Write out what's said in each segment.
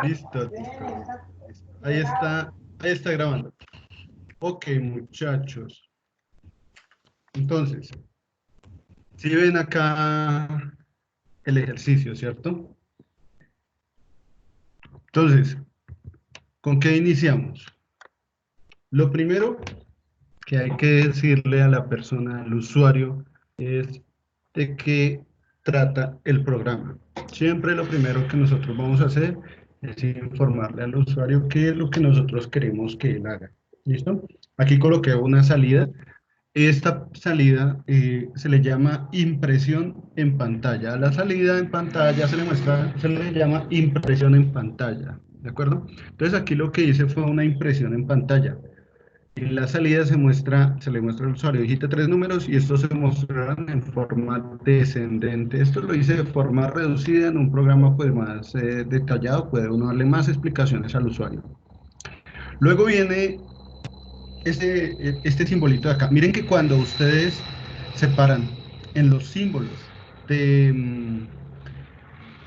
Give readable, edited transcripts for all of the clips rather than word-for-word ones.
Listo, listo. Ahí está grabando. Ok, muchachos. Entonces, si ven acá el ejercicio, ¿cierto? Entonces, ¿con qué iniciamos? Lo primero que hay que decirle a la persona, al usuario, es de qué trata el programa. Siempre lo primero que nosotros vamos a hacer es informarle al usuario qué es lo que nosotros queremos que él haga. ¿Listo? Aquí coloqué una salida. Esta salida se le llama impresión en pantalla. A la salida en pantalla se le llama impresión en pantalla. ¿De acuerdo? Entonces aquí lo que hice fue una impresión en pantalla. En la salida se le muestra al usuario, digita 3 números y estos se mostrarán en forma descendente. Esto lo hice de forma reducida en un programa pues más detallado, puede uno darle más explicaciones al usuario. Luego viene este simbolito de acá. Miren que cuando ustedes separan en los símbolos de, en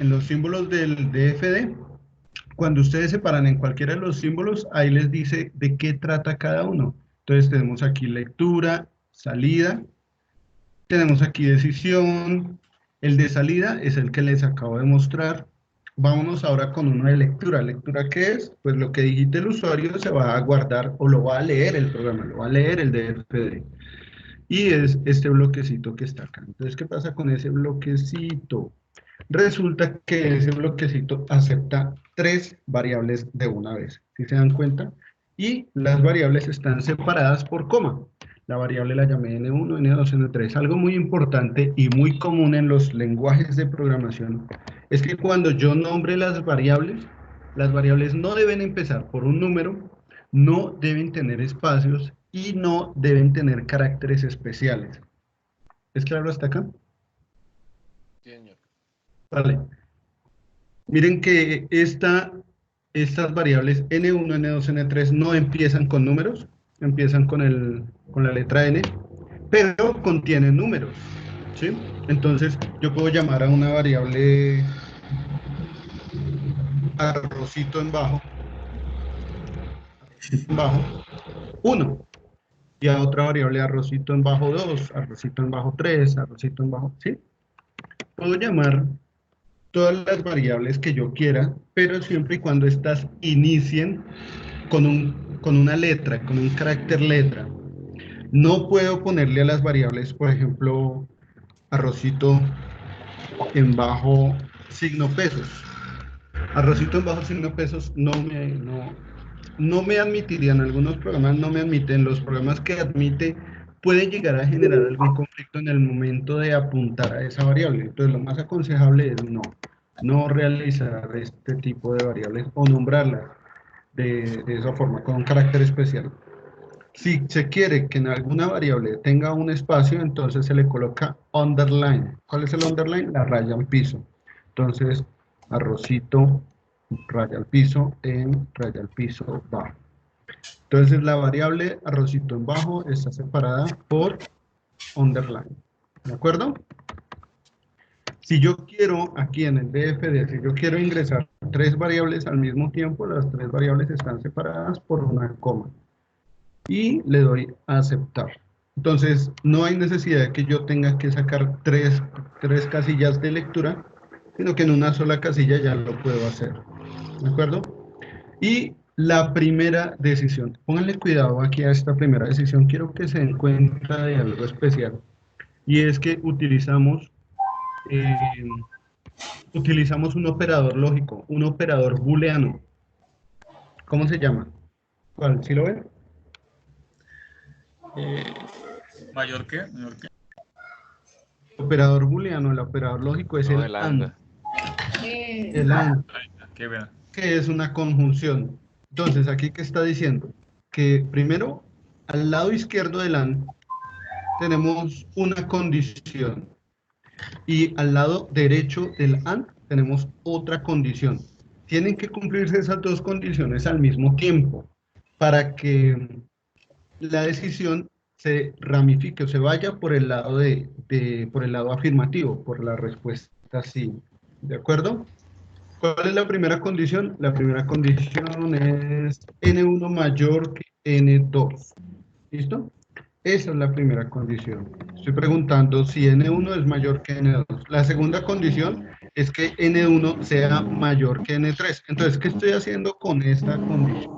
los símbolos del DFD, cuando ustedes separan en cualquiera de los símbolos, ahí les dice de qué trata cada uno. Entonces tenemos aquí lectura, salida, tenemos aquí decisión, el de salida es el que les acabo de mostrar. Vámonos ahora con uno de lectura. ¿Lectura qué es? Pues lo que digite el usuario se va a guardar o lo va a leer el programa, lo va a leer el DFD. Y es este bloquecito que está acá. Entonces, ¿qué pasa con ese bloquecito? Resulta que ese bloquecito acepta 3 variables de una vez, ¿sí se dan cuenta? Y las variables están separadas por coma. La variable la llamé N1, N2, N3. Algo muy importante y muy común en los lenguajes de programación es que cuando yo nombre las variables no deben empezar por un número, no deben tener espacios y no deben tener caracteres especiales. ¿Es claro hasta acá? Sí, señor. Vale. Miren que estas variables N1, N2, N3 no empiezan con números, empiezan con la letra N, pero contienen números, ¿sí? Entonces yo puedo llamar a una variable arrocito en bajo 1, y a otra variable arrocito en bajo 2, arrocito en bajo 3, arrocito en bajo, ¿sí? Puedo llamar todas las variables que yo quiera, pero siempre y cuando estas inicien con una letra, con un carácter letra. No puedo ponerle a las variables, por ejemplo, arrocito en bajo signo pesos. Arrocito en bajo signo pesos no me admitirían, algunos programas no me admiten, los programas que admite pueden llegar a generar algún conflicto en el momento de apuntar a esa variable. Entonces lo más aconsejable es no realizar este tipo de variables o nombrarlas de esa forma, con un carácter especial. Si se quiere que en alguna variable tenga un espacio, entonces se le coloca underline. ¿Cuál es el underline? La raya al piso. Entonces, arrocito, raya al piso, en raya al piso, bajo. Entonces, la variable arrocito en bajo está separada por underline. ¿De acuerdo? Si yo quiero, aquí en el DFD, si yo quiero ingresar 3 variables al mismo tiempo, las 3 variables están separadas por una coma. Y le doy a aceptar. Entonces, no hay necesidad de que yo tenga que sacar tres casillas de lectura, sino que en una sola casilla ya lo puedo hacer. ¿De acuerdo? Y la primera decisión, pónganle cuidado aquí a esta primera decisión, quiero que se den cuenta de algo especial, y es que eh, utilizamos un operador lógico, un operador booleano. ¿Cómo se llama? ¿Cuál? ¿Sí lo ven? ¿Mayor qué? ¿Menor qué? El operador booleano, el operador lógico es No, el el AND. AND. El AND, Qué bien. que es una conjunción. Entonces, aquí que está diciendo que primero, al lado izquierdo del AND, tenemos una condición y al lado derecho del AND tenemos otra condición. Tienen que cumplirse esas dos condiciones al mismo tiempo para que la decisión se ramifique o se vaya por el lado por el lado afirmativo, por la respuesta así, ¿de acuerdo? ¿Cuál es la primera condición? La primera condición es N1 mayor que N2. ¿Listo? Esa es la primera condición. Estoy preguntando si N1 es mayor que N2. La segunda condición es que N1 sea mayor que N3. Entonces, ¿qué estoy haciendo con esta condición?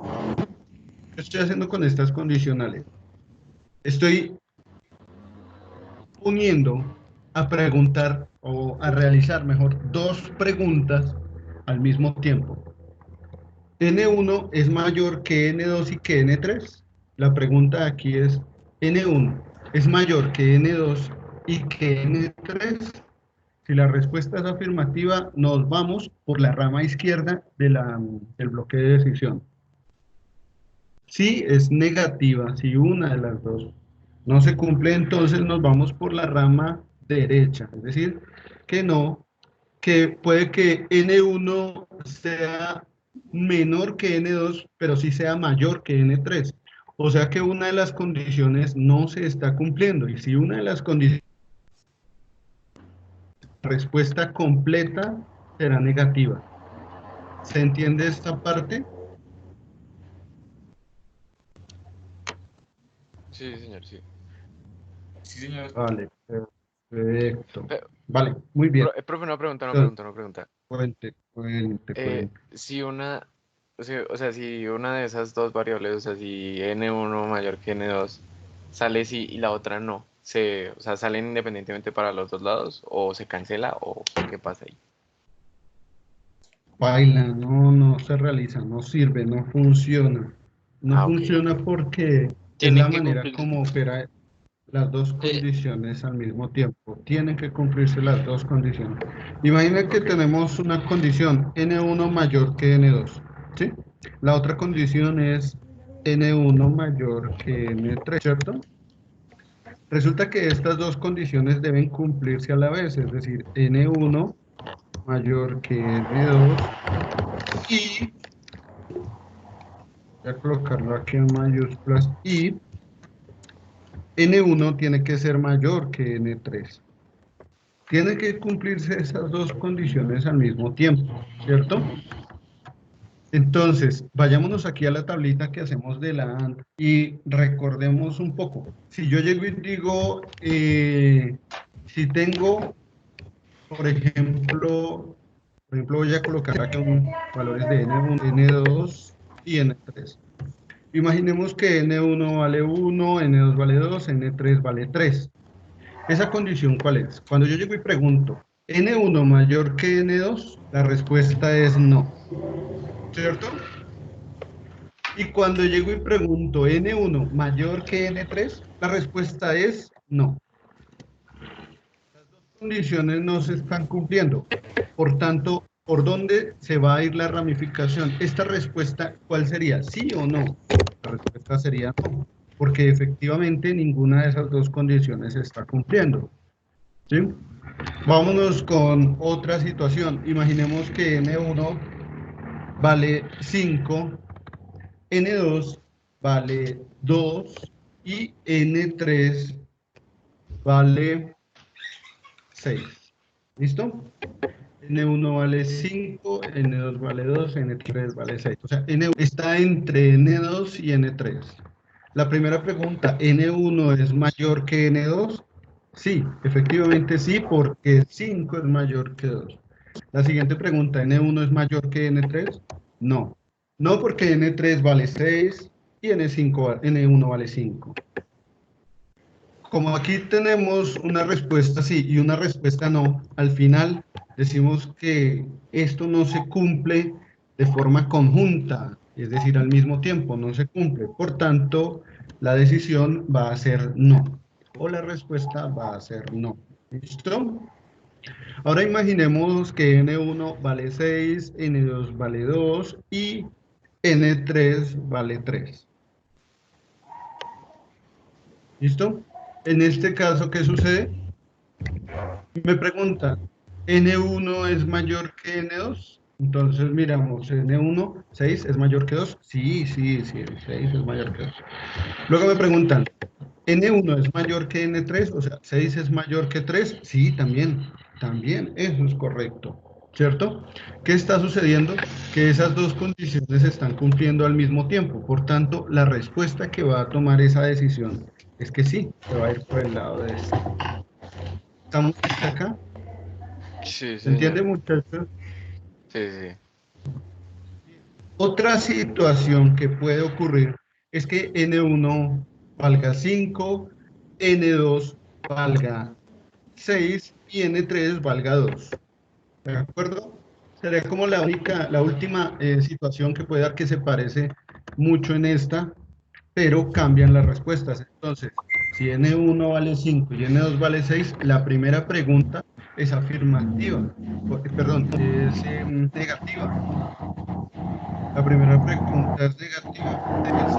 ¿Qué estoy haciendo con estas condicionales? Estoy poniendo a preguntar o a realizar, mejor, dos preguntas al mismo tiempo. ¿N1 es mayor que N2 y que N3? La pregunta aquí es, ¿N1 es mayor que N2 y que N3? Si la respuesta es afirmativa, nos vamos por la rama izquierda del bloque de decisión. Si es negativa, si una de las dos no se cumple, entonces nos vamos por la rama derecha, es decir, que no, que puede que N1 sea menor que N2, pero sí sea mayor que N3. O sea que una de las condiciones no se está cumpliendo. Y si una de las condiciones, la respuesta completa será negativa. ¿Se entiende esta parte? Sí, señor, sí. Sí, señor. Vale, perfecto. Pero, Vale, muy bien. profe, una pregunta, una Entonces, pregunta, una pregunta. cuente. Si una, o sea, si una de esas dos variables, o sea, si n1 mayor que n2, sale sí y la otra no, o sea, ¿salen independientemente para los dos lados o se cancela o qué pasa ahí? Baila, no se realiza, no sirve, no funciona. No Ah, ok, ok. funciona porque es Tienen la que manera cumplir. como opera las dos condiciones al mismo tiempo. Tienen que cumplirse las dos condiciones. Imagina que Ok. tenemos una condición N1 mayor que N2, ¿sí? La otra condición es N1 mayor que N3, ¿cierto? Resulta que estas dos condiciones deben cumplirse a la vez, es decir, N1 mayor que N2 y, voy a colocarlo aquí en mayúsculas, y N1 tiene que ser mayor que N3. Tienen que cumplirse esas dos condiciones al mismo tiempo, ¿cierto? Entonces, vayámonos aquí a la tablita que hacemos de la AND y recordemos un poco. Si yo llego y digo, si tengo, por ejemplo, voy a colocar aquí valores de N1, N2 y N3. Imaginemos que N1 vale 1, N2 vale 2, N3 vale 3. ¿Esa condición cuál es? Cuando yo llego y pregunto, ¿N1 mayor que N2? La respuesta es no, ¿cierto? Y cuando llego y pregunto, ¿N1 mayor que N3? La respuesta es no. Las dos condiciones no se están cumpliendo. Por tanto, ¿por dónde se va a ir la ramificación? Esta respuesta, ¿cuál sería? ¿Sí o no? La respuesta sería no, porque efectivamente ninguna de esas dos condiciones se está cumpliendo. ¿Sí? Vámonos con otra situación. Imaginemos que N1 vale 5, N2 vale 2 y N3 vale 6. ¿Listo? N1 vale 5, N2 vale 2, N3 vale 6. O sea, N1 está entre N2 y N3. La primera pregunta, ¿N1 es mayor que N2? Sí, efectivamente sí, porque 5 es mayor que 2. La siguiente pregunta, ¿N1 es mayor que N3? No. No, porque N3 vale 6 y N1 vale 5. Como aquí tenemos una respuesta sí y una respuesta no, al final decimos que esto no se cumple de forma conjunta, es decir, al mismo tiempo, no se cumple. Por tanto, la decisión va a ser no, o la respuesta va a ser no. ¿Listo? Ahora imaginemos que N1 vale 6, N2 vale 2 y N3 vale 3. ¿Listo? En este caso, ¿qué sucede? Me preguntan, ¿N1 es mayor que N2? Entonces miramos, N1, 6 es mayor que 2. Sí, 6 es mayor que 2. Luego me preguntan, ¿N1 es mayor que N3? O sea, 6 es mayor que 3. Sí, también. También eso es correcto, ¿cierto? ¿Qué está sucediendo? Que esas dos condiciones se están cumpliendo al mismo tiempo. Por tanto, la respuesta que va a tomar esa decisión es que sí, se va a ir por el lado de sí. ¿Estamos hasta acá? Sí, ¿Se entiende, señor. muchachos? Sí, sí. Otra situación que puede ocurrir es que N1 valga 5, N2 valga 6 y N3 valga 2. ¿De acuerdo? Sería como la última situación que puede dar que se parece mucho en esta, pero cambian las respuestas. Entonces, si N1 vale 5 y N2 vale 6, la primera pregunta es afirmativa, perdón, es negativa. La primera pregunta es negativa, es no es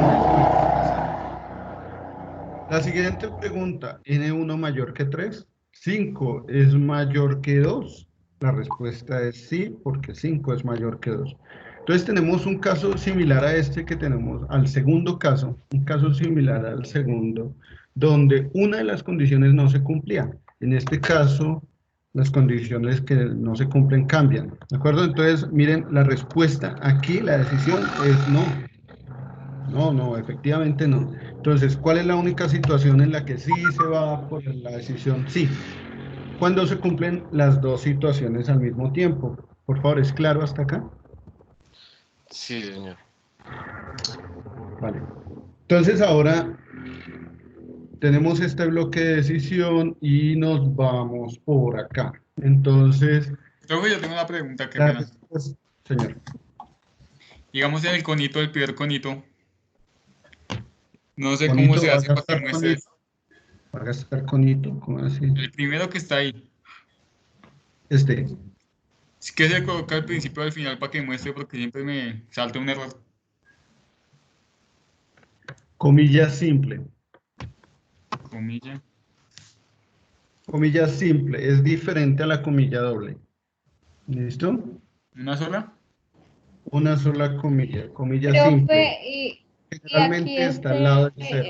mayor que 5. La siguiente pregunta, ¿N1 mayor que 3? ¿5 es mayor que 2? La respuesta es sí, porque 5 es mayor que 2. Entonces tenemos un caso similar a este que tenemos al segundo caso, un caso similar al segundo, donde una de las condiciones no se cumplía. En este caso, las condiciones que no se cumplen cambian. ¿De acuerdo? Entonces, miren, la respuesta aquí, la decisión es no. No, no, efectivamente no. Entonces, ¿cuál es la única situación en la que sí se va por la decisión? Sí, cuando se cumplen las dos situaciones al mismo tiempo. Por favor, ¿es claro hasta acá? Sí, señor. Vale. Entonces, ahora tenemos este bloque de decisión y nos vamos por acá. Entonces, Profe, yo tengo una pregunta, qué la pena. respuesta, señor, Digamos en el conito, el primer conito, no sé cómo conito, se va a hace para que gastar muestre conito, va a gastar conito, ¿cómo así? el primero que está ahí. Este, ¿Qué se coloca al principio o al final para que muestre? Porque siempre me salta un error. comilla simple. Comilla. Comilla simple, es diferente a la comilla doble. ¿Listo? ¿Una sola? Una sola comilla, comilla simple. Profe, y aquí Generalmente está al lado del cero.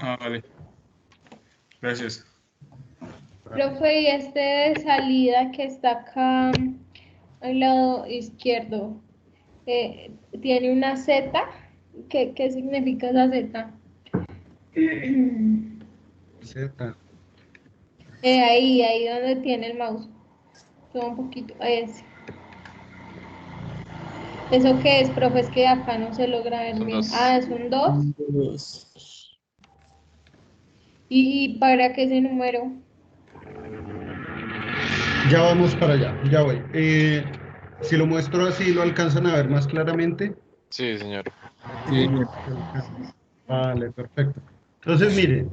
Ah, vale. Gracias. Profe, y este de salida que está acá al lado izquierdo, ¿tiene una Z? ¿Qué significa esa Z? Z. Ahí donde tiene el mouse. Sube un poquito, ahí es. ¿Eso qué es, profe? Es que acá no se logra ver Son bien. dos. Ah, es un 2. ¿Y para qué ese número? Ya vamos para allá, ya voy. Si lo muestro así, ¿lo alcanzan a ver más claramente? Sí, señor. Sí. Vale, perfecto. Entonces, mire,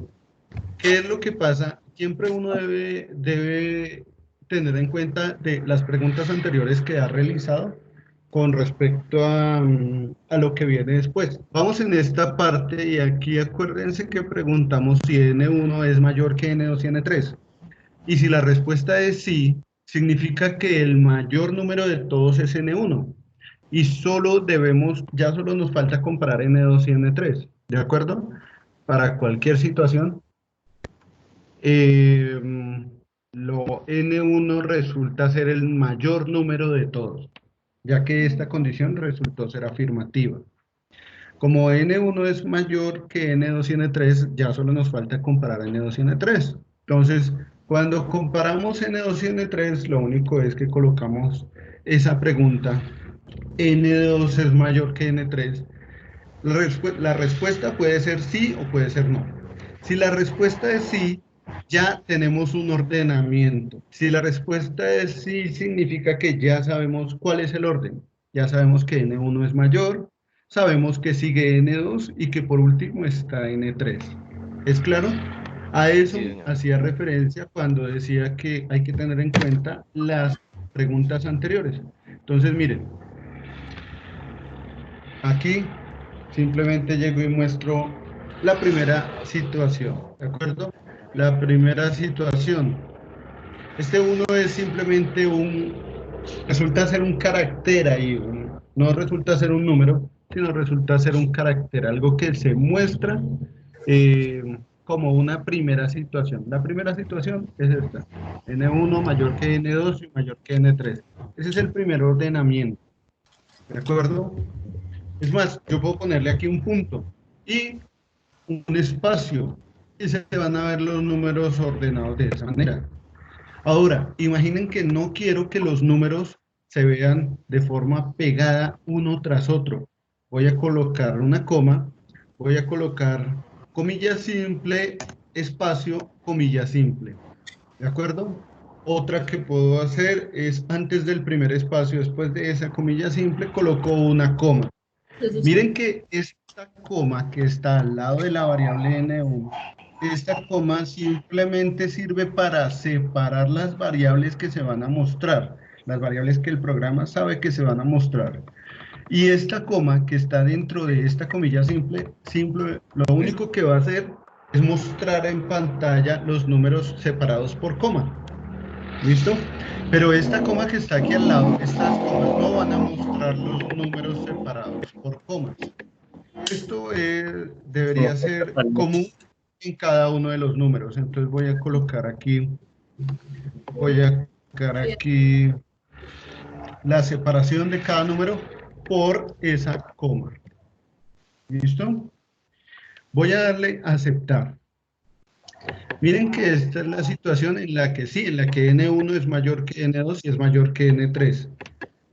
¿qué es lo que pasa? Siempre uno debe tener en cuenta de las preguntas anteriores que ha realizado con respecto a lo que viene después. Vamos en esta parte y aquí acuérdense que preguntamos si N1 es mayor que N2 y N3. Y si la respuesta es sí, significa que el mayor número de todos es N1. Y ya solo nos falta comparar N2 y N3. ¿De acuerdo? Para cualquier situación, eh, lo N1 resulta ser el mayor número de todos, ya que esta condición resultó ser afirmativa. Como N1 es mayor que N2 y N3, ya solo nos falta comparar N2 y N3. Entonces, cuando comparamos N2 y N3, lo único es que colocamos esa pregunta, ¿N2 es mayor que N3? La respuesta puede ser sí o puede ser no. Si la respuesta es sí, ya tenemos un ordenamiento. Si la respuesta es sí, significa que ya sabemos cuál es el orden. Ya sabemos que N1 es mayor, sabemos que sigue N2 y que por último está N3. ¿Es claro? A eso Sí, señor. hacía referencia cuando decía que hay que tener en cuenta las preguntas anteriores. Entonces, miren, aquí simplemente llego y muestro la primera situación, ¿de acuerdo? La primera situación. Este uno es simplemente resulta ser un carácter ahí, no resulta ser un número, sino resulta ser un carácter, algo que se muestra, eh, como una primera situación. La primera situación es esta, N1 mayor que N2 y mayor que N3. Ese es el primer ordenamiento, ¿de acuerdo? Es más, yo puedo ponerle aquí un punto y un espacio y se van a ver los números ordenados de esa manera. Ahora, imaginen que no quiero que los números se vean de forma pegada uno tras otro. Voy a colocar una coma, voy a colocar comilla simple, espacio, comilla simple. ¿De acuerdo? Otra que puedo hacer es antes del primer espacio, después de esa comilla simple, coloco una coma. Miren que esta coma que está al lado de la variable n1, esta coma simplemente sirve para separar las variables que se van a mostrar, las variables que el programa sabe que se van a mostrar. Y esta coma que está dentro de esta comilla simple, lo único que va a hacer es mostrar en pantalla los números separados por coma. ¿Listo? Pero esta coma que está aquí al lado, estas comas no van a mostrar los números separados por comas. Esto debería ser común en cada uno de los números. Entonces voy a colocar aquí la separación de cada número por esa coma. ¿Listo? Voy a darle a aceptar. Miren que esta es la situación en la que sí, en la que N1 es mayor que N2 y es mayor que N3.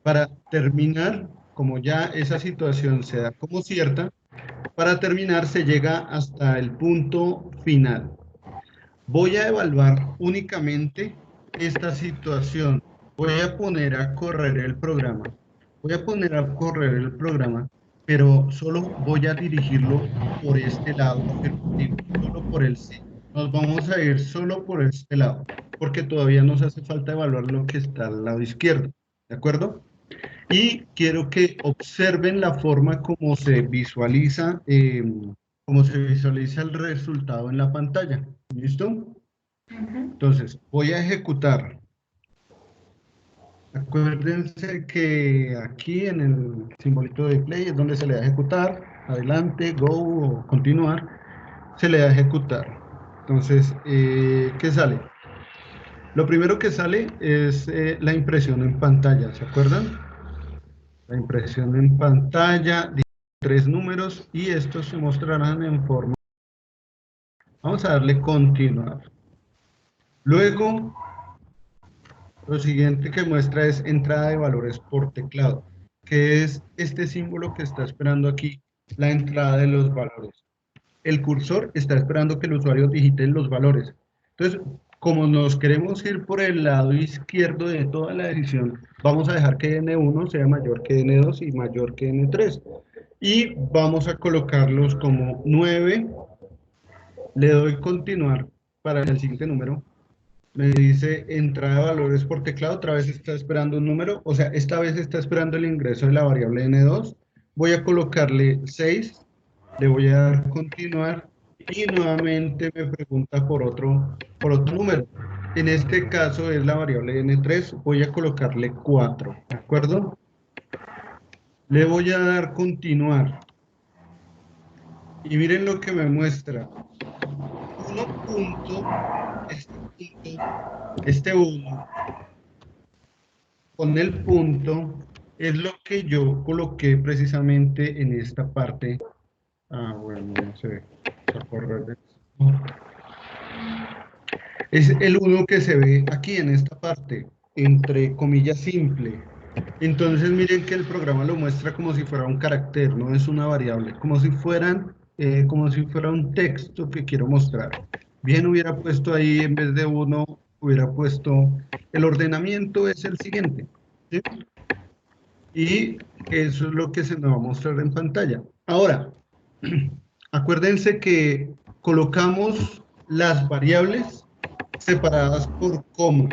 Para terminar, como ya esa situación se da como cierta, para terminar se llega hasta el punto final. Voy a evaluar únicamente esta situación. Voy a poner a correr el programa. Pero solo voy a dirigirlo por este lado, solo por el sí. Nos vamos a ir solo por este lado, porque todavía nos hace falta evaluar lo que está al lado izquierdo, ¿de acuerdo? Y quiero que observen la forma como se visualiza el resultado en la pantalla. ¿Listo? Entonces, voy a ejecutar. Acuérdense que aquí en el simbolito de play es donde se le da a ejecutar, adelante, go o continuar, se le da a ejecutar. Entonces, ¿qué sale? Lo primero que sale es la impresión en pantalla, ¿se acuerdan? La impresión en pantalla, 3 números y estos se mostrarán en forma. Vamos a darle continuar. Luego, lo siguiente que muestra es entrada de valores por teclado, que es este símbolo que está esperando aquí, la entrada de los valores. El cursor está esperando que el usuario digite los valores. Entonces, como nos queremos ir por el lado izquierdo de toda la edición, vamos a dejar que N1 sea mayor que N2 y mayor que N3. Y vamos a colocarlos como 9. Le doy continuar para el siguiente número. Me dice entrada de valores por teclado, otra vez está esperando un número, o sea, esta vez está esperando el ingreso de la variable N2. Voy a colocarle 6, le voy a dar continuar y nuevamente me pregunta por otro número. En este caso es la variable N3, voy a colocarle 4, ¿de acuerdo? Le voy a dar continuar y miren lo que me muestra. Este 1 con el punto es lo que yo coloqué precisamente en esta parte. Bueno, no sé. Es el 1 que se ve aquí en esta parte, entre comillas simple. Entonces miren que el programa lo muestra como si fuera un carácter, no es una variable, como si fuera un texto que quiero mostrar. Bien hubiera puesto ahí, en vez de 1, hubiera puesto, el ordenamiento es el siguiente, ¿sí? Y eso es lo que se nos va a mostrar en pantalla. Ahora, acuérdense que colocamos las variables separadas por coma.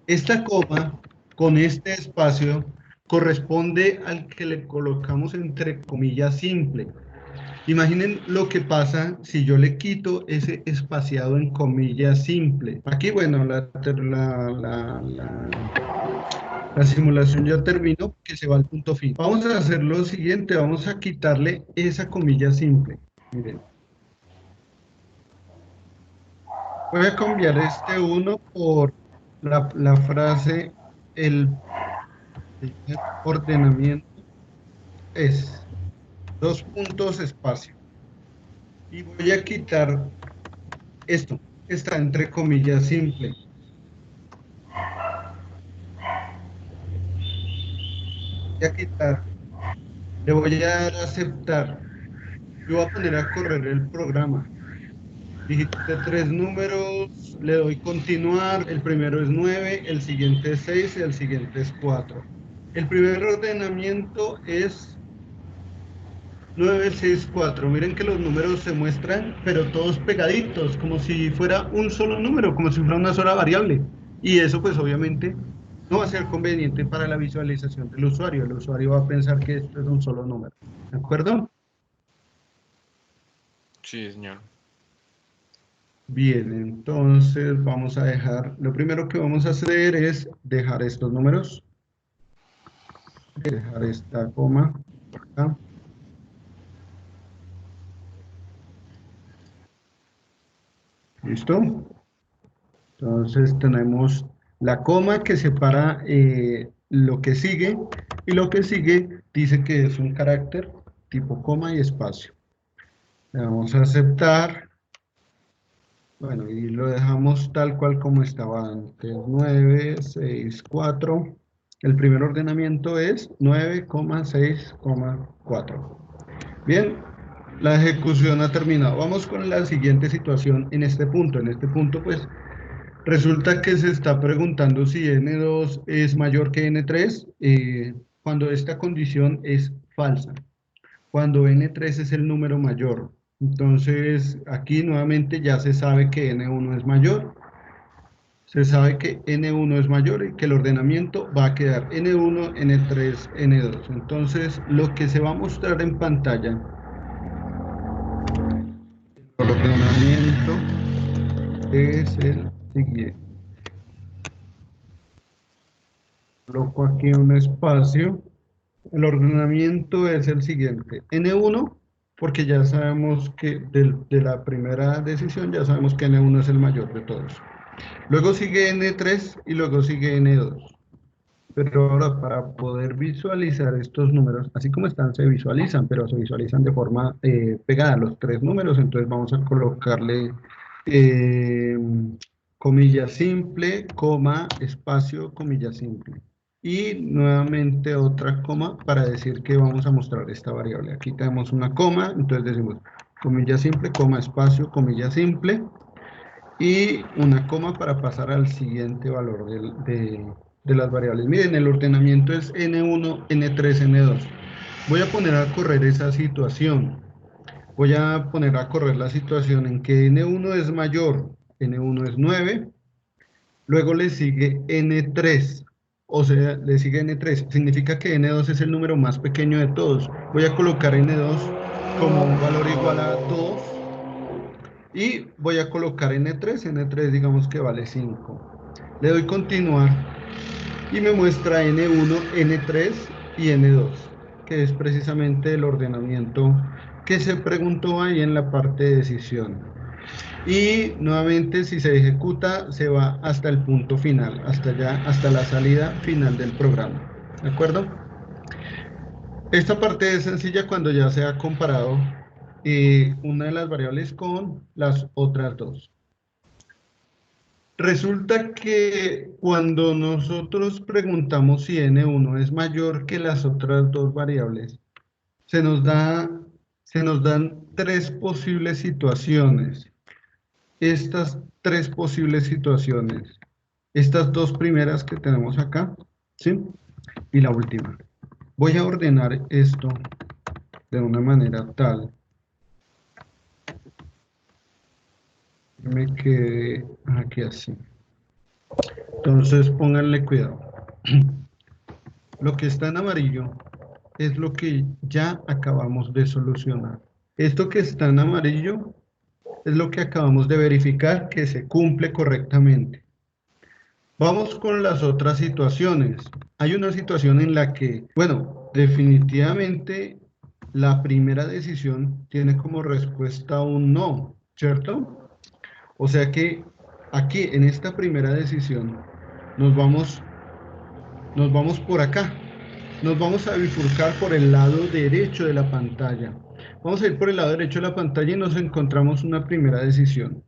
Esta coma con este espacio corresponde al que le colocamos entre comillas simple. Imaginen lo que pasa si yo le quito ese espaciado en comillas simple. Aquí, bueno, la simulación ya terminó, que se va al punto fin. Vamos a hacer lo siguiente, vamos a quitarle esa comilla simple. Miren. Voy a cambiar este 1 por la frase, el primer ordenamiento es dos puntos espacio. Y voy a quitar esto, que está entre comillas simple. Voy a quitar, le voy a dar a aceptar. Yo voy a poner a correr el programa. Digité 3 números, le doy continuar, el primero es 9, el siguiente es 6 y el siguiente es 4. El primer ordenamiento es 9, 6, 4. Miren que los números se muestran, pero todos pegaditos, como si fuera un solo número, como si fuera una sola variable. Y eso pues obviamente no va a ser conveniente para la visualización del usuario. El usuario va a pensar que esto es un solo número. ¿De acuerdo? Sí, señor. Bien, entonces vamos a dejar, lo primero que vamos a hacer es dejar estos números, dejar esta coma por acá. ¿Listo? Entonces tenemos la coma que separa lo que sigue, y lo que sigue dice que es un carácter tipo coma y espacio. Le vamos a aceptar. Bueno, y lo dejamos tal cual como estaba antes, 9, 6, 4. El primer ordenamiento es 9, 6, 4. Bien, la ejecución ha terminado. Vamos con la siguiente situación en este punto. En este punto, pues, resulta que se está preguntando si N2 es mayor que N3, cuando esta condición es falsa, cuando N3 es el número mayor. Entonces, aquí nuevamente ya se sabe que N1 es mayor, se sabe que N1 es mayor y que el ordenamiento va a quedar N1, N3, N2. Entonces, lo que se va a mostrar en pantalla, el ordenamiento es el siguiente. Coloco aquí un espacio. El ordenamiento es el siguiente. N1, porque ya sabemos que de la primera decisión ya sabemos que N1 es el mayor de todos. Luego sigue N3 y luego sigue N2. Pero ahora para poder visualizar estos números, así como están, se visualizan, pero se visualizan de forma pegada a los 3 números. Entonces vamos a colocarle eh, comilla simple, coma, espacio, comilla simple. Y nuevamente otra coma para decir que vamos a mostrar esta variable. Aquí tenemos una coma, entonces decimos comilla simple, coma, espacio, comilla simple. Y una coma para pasar al siguiente valor de las variables. Miren, el ordenamiento es N1, N3, N2. Voy a poner a correr esa situación. Voy a poner a correr la situación en que N1 es mayor, N1 es 9, luego le sigue N3, o sea, le sigue N3. Significa que N2 es el número más pequeño de todos. Voy a colocar N2 como un valor igual a 2. Y voy a colocar N3, N3 digamos que vale 5. Le doy continuar y me muestra N1, N3 y N2, que es precisamente el ordenamiento que se preguntó ahí en la parte de decisión. Y nuevamente si se ejecuta se va hasta el punto final, hasta allá, hasta la salida final del programa. ¿De acuerdo? Esta parte es sencilla cuando ya se ha comparado una de las variables con las otras dos. Resulta que cuando nosotros preguntamos si N1 es mayor que las otras dos variables, se nos dan 3 posibles situaciones. Estas 3 posibles situaciones, estas dos primeras que tenemos acá, ¿sí? Y la última. Voy a ordenar esto de una manera tal que me quede aquí así. Entonces pónganle cuidado. Lo que está en amarillo es lo que ya acabamos de solucionar. Esto que está en amarillo es lo que acabamos de verificar que se cumple correctamente. Vamos con las otras situaciones. Hay una situación en la que, bueno, definitivamente la primera decisión tiene como respuesta un no, ¿cierto? O sea que aquí en esta primera decisión nos vamos por acá. Nos vamos a bifurcar por el lado derecho de la pantalla. Vamos a ir por el lado derecho de la pantalla y nos encontramos una primera decisión.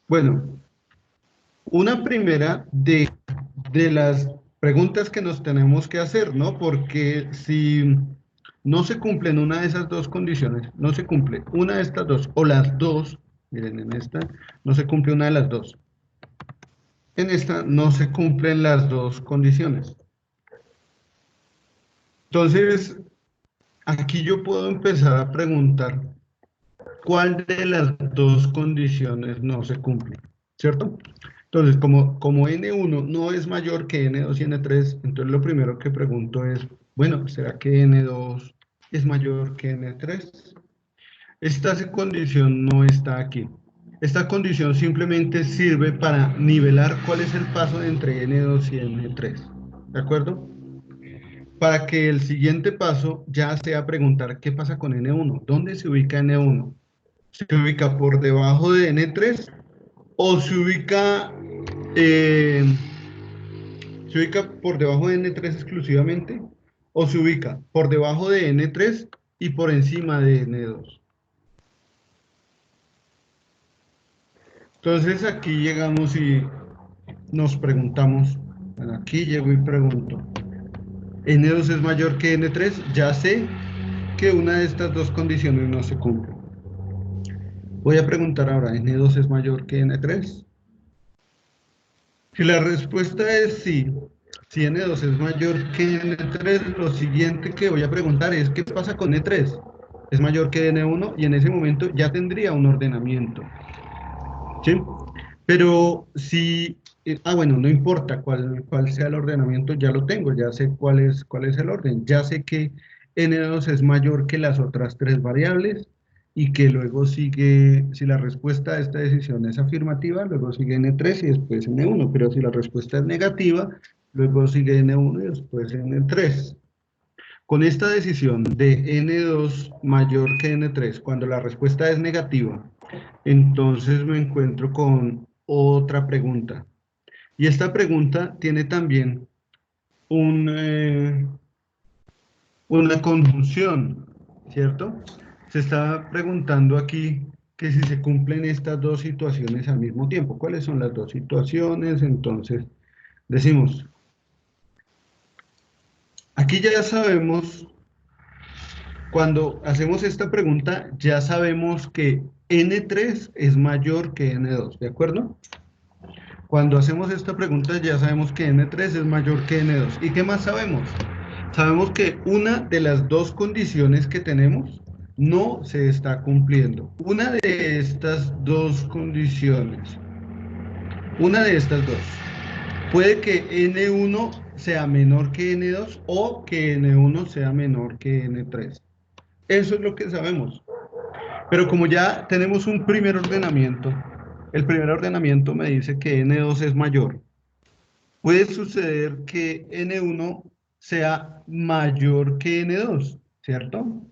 Bueno, una primera de las preguntas que nos tenemos que hacer, ¿no? Porque si no se cumplen una de esas dos condiciones, no se cumple una de estas dos, o las dos, miren, en esta no se cumple una de las dos. En esta no se cumplen las dos condiciones. Entonces, aquí yo puedo empezar a preguntar cuál de las dos condiciones no se cumple, ¿cierto? Entonces, como N1 no es mayor que N2 y N3, entonces lo primero que pregunto es, bueno, ¿será que N2 es mayor que N3? Esta condición no está aquí. Esta condición simplemente sirve para nivelar cuál es el paso entre N2 y N3, ¿de acuerdo? Para que el siguiente paso ya sea preguntar qué pasa con N1, ¿dónde se ubica N1? ¿Se ubica por debajo de N3 o se ubica por debajo de N3 exclusivamente o se ubica por debajo de N3 y por encima de N2? Entonces aquí llegamos y nos preguntamos, bueno, aquí llego y pregunto, ¿N2 es mayor que N3? Ya sé que una de estas dos condiciones no se cumple. Voy a preguntar ahora, ¿N2 es mayor que N3? Si la respuesta es sí, si N2 es mayor que N3, lo siguiente que voy a preguntar es ¿qué pasa con N3? ¿Es mayor que N1? Y en ese momento ya tendría un ordenamiento, ¿sí? Pero si, bueno, no importa cuál sea el ordenamiento, ya lo tengo, ya sé cuál es el orden, ya sé que N2 es mayor que las otras tres variables y que luego sigue, si la respuesta a esta decisión es afirmativa, luego sigue N3 y después N1, pero si la respuesta es negativa, luego sigue N1 y después N3. Con esta decisión de N2 mayor que N3, cuando la respuesta es negativa, entonces me encuentro con otra pregunta. Y esta pregunta tiene también una conjunción, ¿cierto? Se está preguntando aquí que si se cumplen estas dos situaciones al mismo tiempo. ¿Cuáles son las dos situaciones? Entonces, decimos, aquí ya sabemos, cuando hacemos esta pregunta, ya sabemos que N3 es mayor que N2, ¿de acuerdo? Cuando hacemos esta pregunta ya sabemos que N3 es mayor que N2. ¿Y qué más sabemos? Sabemos que una de las dos condiciones que tenemos no se está cumpliendo. Una de estas dos condiciones, una de estas dos, puede que N1 sea menor que N2 o que N1 sea menor que N3. Eso es lo que sabemos. Pero como ya tenemos un primer ordenamiento, el primer ordenamiento me dice que N2 es mayor. Puede suceder que N1 sea mayor que N2, ¿cierto?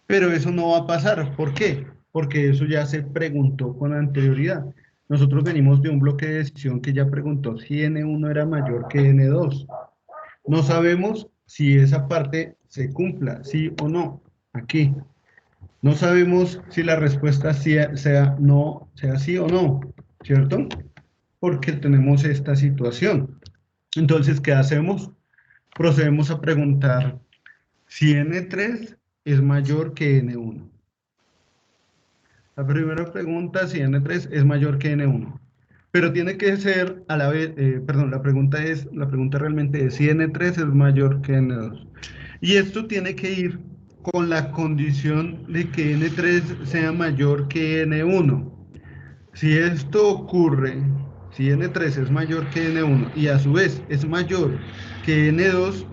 Pero eso no va a pasar. ¿Por qué? Porque eso ya se preguntó con anterioridad. Nosotros venimos de un bloque de decisión que ya preguntó si N1 era mayor que N2. No sabemos si esa parte se cumpla, sí o no, aquí. No sabemos si la respuesta sea sí o no, ¿cierto? Porque tenemos esta situación. Entonces, ¿qué hacemos? Procedemos a preguntar si N3 es mayor que N1. La primera pregunta, si N3 es mayor que N1. Pero tiene que ser a la vez, perdón, la pregunta realmente es si N3 es mayor que N2. Y esto tiene que ir con la condición de que N3 sea mayor que N1. Si esto ocurre, si N3 es mayor que N1 y a su vez es mayor que N2,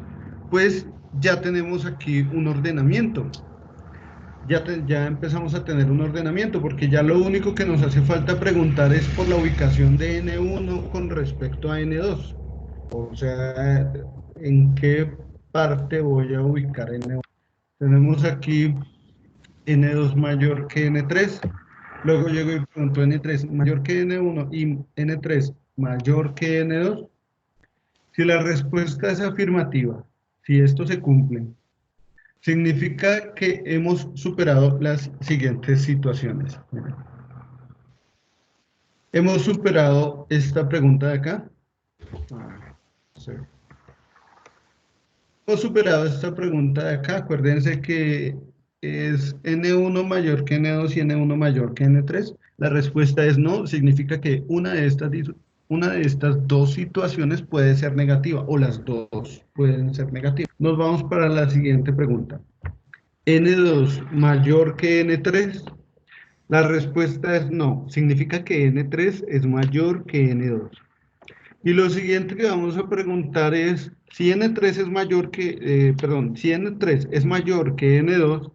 pues ya tenemos aquí un ordenamiento. Ya empezamos a tener un ordenamiento porque ya lo único que nos hace falta preguntar es por la ubicación de N1 con respecto a N2. O sea, ¿en qué parte voy a ubicar N1? Tenemos aquí N2 mayor que N3 Luego llego y pregunto N3 mayor que N1 y N3 mayor que N2. Si la respuesta es afirmativa, si esto se cumple, significa que hemos superado las siguientes situaciones. Miren. Hemos superado esta pregunta de acá. Sí. Hemos superado esta pregunta de acá. Acuérdense que es N1 mayor que N2 y N1 mayor que N3. La respuesta es no. Significa que una de estas dos situaciones puede ser negativa o las dos pueden ser negativas. Nos vamos para la siguiente pregunta. N2 mayor que N3. La respuesta es no. Significa que N3 es mayor que N2. Y lo siguiente que vamos a preguntar es si N3 es mayor que, si N3 es mayor que N2,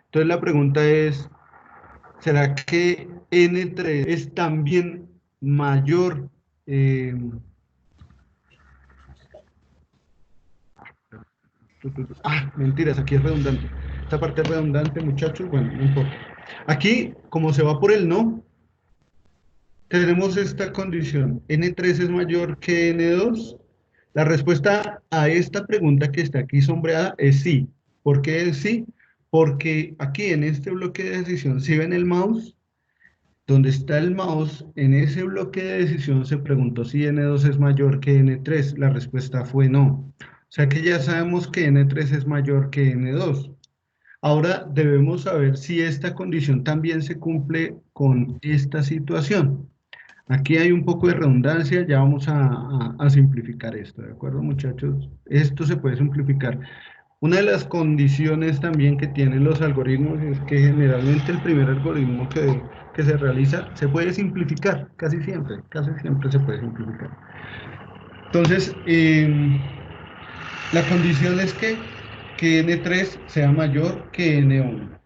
entonces la pregunta es, ¿será que N3 es también mayor? eh, Mentiras, aquí es redundante. Esta parte es redundante, muchachos, bueno, no importa. Aquí, como se va por el no, tenemos esta condición, N3 es mayor que N2. La respuesta a esta pregunta que está aquí sombreada es sí. ¿Por qué es sí? Porque aquí en este bloque de decisión, si ven el mouse, donde está el mouse, en ese bloque de decisión se preguntó si N2 es mayor que N3. La respuesta fue no. O sea que ya sabemos que N3 es mayor que N2. Ahora debemos saber si esta condición también se cumple con esta situación. Aquí hay un poco de redundancia, ya vamos a simplificar esto, ¿de acuerdo, muchachos? Esto se puede simplificar. Una de las condiciones también que tienen los algoritmos es que generalmente el primer algoritmo que se realiza se puede simplificar, casi siempre se puede simplificar. Entonces, la condición es que N3 sea mayor que N1.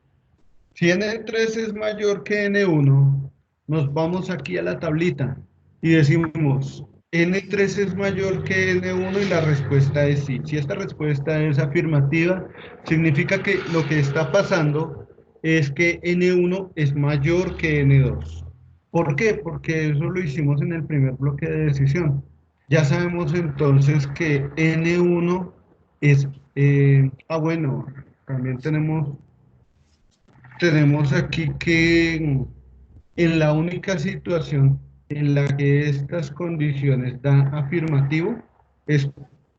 Si N3 es mayor que N1, nos vamos aquí a la tablita y decimos N3 es mayor que N1 y la respuesta es sí. Si esta respuesta es afirmativa, significa que lo que está pasando es que N1 es mayor que N2. ¿Por qué? Porque eso lo hicimos en el primer bloque de decisión. Ya sabemos entonces que N1 es... bueno, también tenemos aquí que en la única situación en la que estas condiciones dan afirmativo es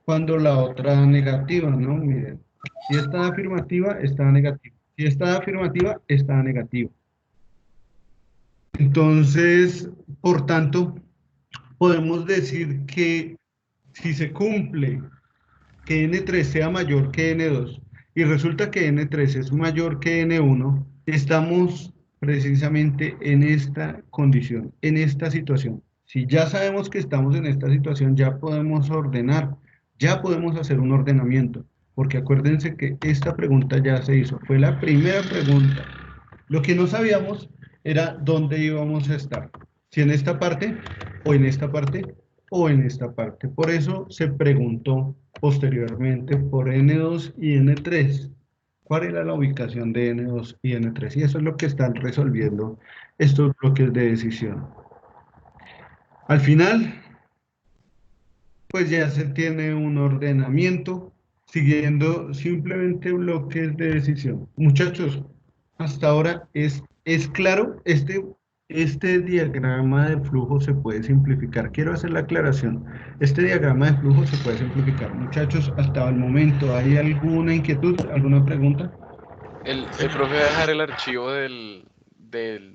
cuando la otra da negativa, ¿no? Miren, si esta da afirmativa, está negativa. Si esta da afirmativa, está negativa. Entonces, por tanto, podemos decir que si se cumple que N3 sea mayor que N2 y resulta que N3 es mayor que N1, estamos precisamente en esta condición, en esta situación. Si ya sabemos que estamos en esta situación, ya podemos ordenar, ya podemos hacer un ordenamiento, porque acuérdense que esta pregunta ya se hizo, fue la primera pregunta. Lo que no sabíamos era dónde íbamos a estar, si en esta parte o en esta parte o en esta parte. Por eso se preguntó posteriormente por N2 y N3. ¿Cuál era la ubicación de N2 y N3? Y eso es lo que están resolviendo estos bloques de decisión. Al final, pues ya se tiene un ordenamiento siguiendo simplemente bloques de decisión. Muchachos, hasta ahora es claro, este diagrama de flujo se puede simplificar. Quiero hacer la aclaración. Este diagrama de flujo se puede simplificar. Muchachos, hasta el momento, ¿hay alguna inquietud, alguna pregunta? El profe va a dejar el archivo de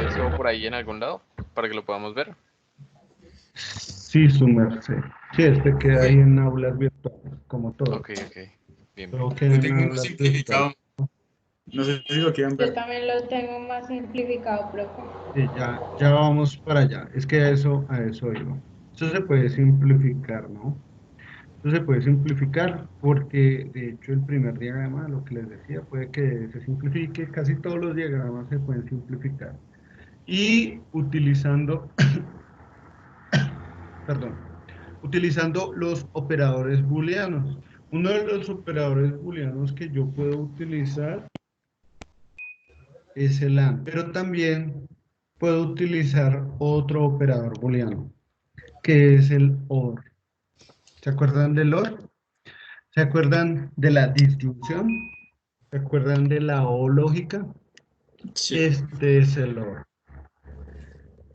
eso por ahí en algún lado para que lo podamos ver. Sí, su merced. Sí, este queda ahí en aulas virtuales, como todo. Ok, bien. Todo queda Yo en tengo uno aulas simplificado. No sé si lo quieren Yo ver. también lo tengo más simplificado, profe. Sí, ya vamos para allá. Es que a eso iba. Eso se puede simplificar, ¿no? Eso se puede simplificar porque, de hecho, el primer diagrama, lo que les decía, puede que se simplifique. Casi todos los diagramas se pueden simplificar. Y utilizando, perdón, utilizando los operadores booleanos. Uno de los operadores booleanos que yo puedo utilizar es el AND, pero también puedo utilizar otro operador booleano, que es el OR. ¿Se acuerdan del OR? ¿Se acuerdan de la disyunción? ¿Se acuerdan de la O lógica? Sí. Este es el OR.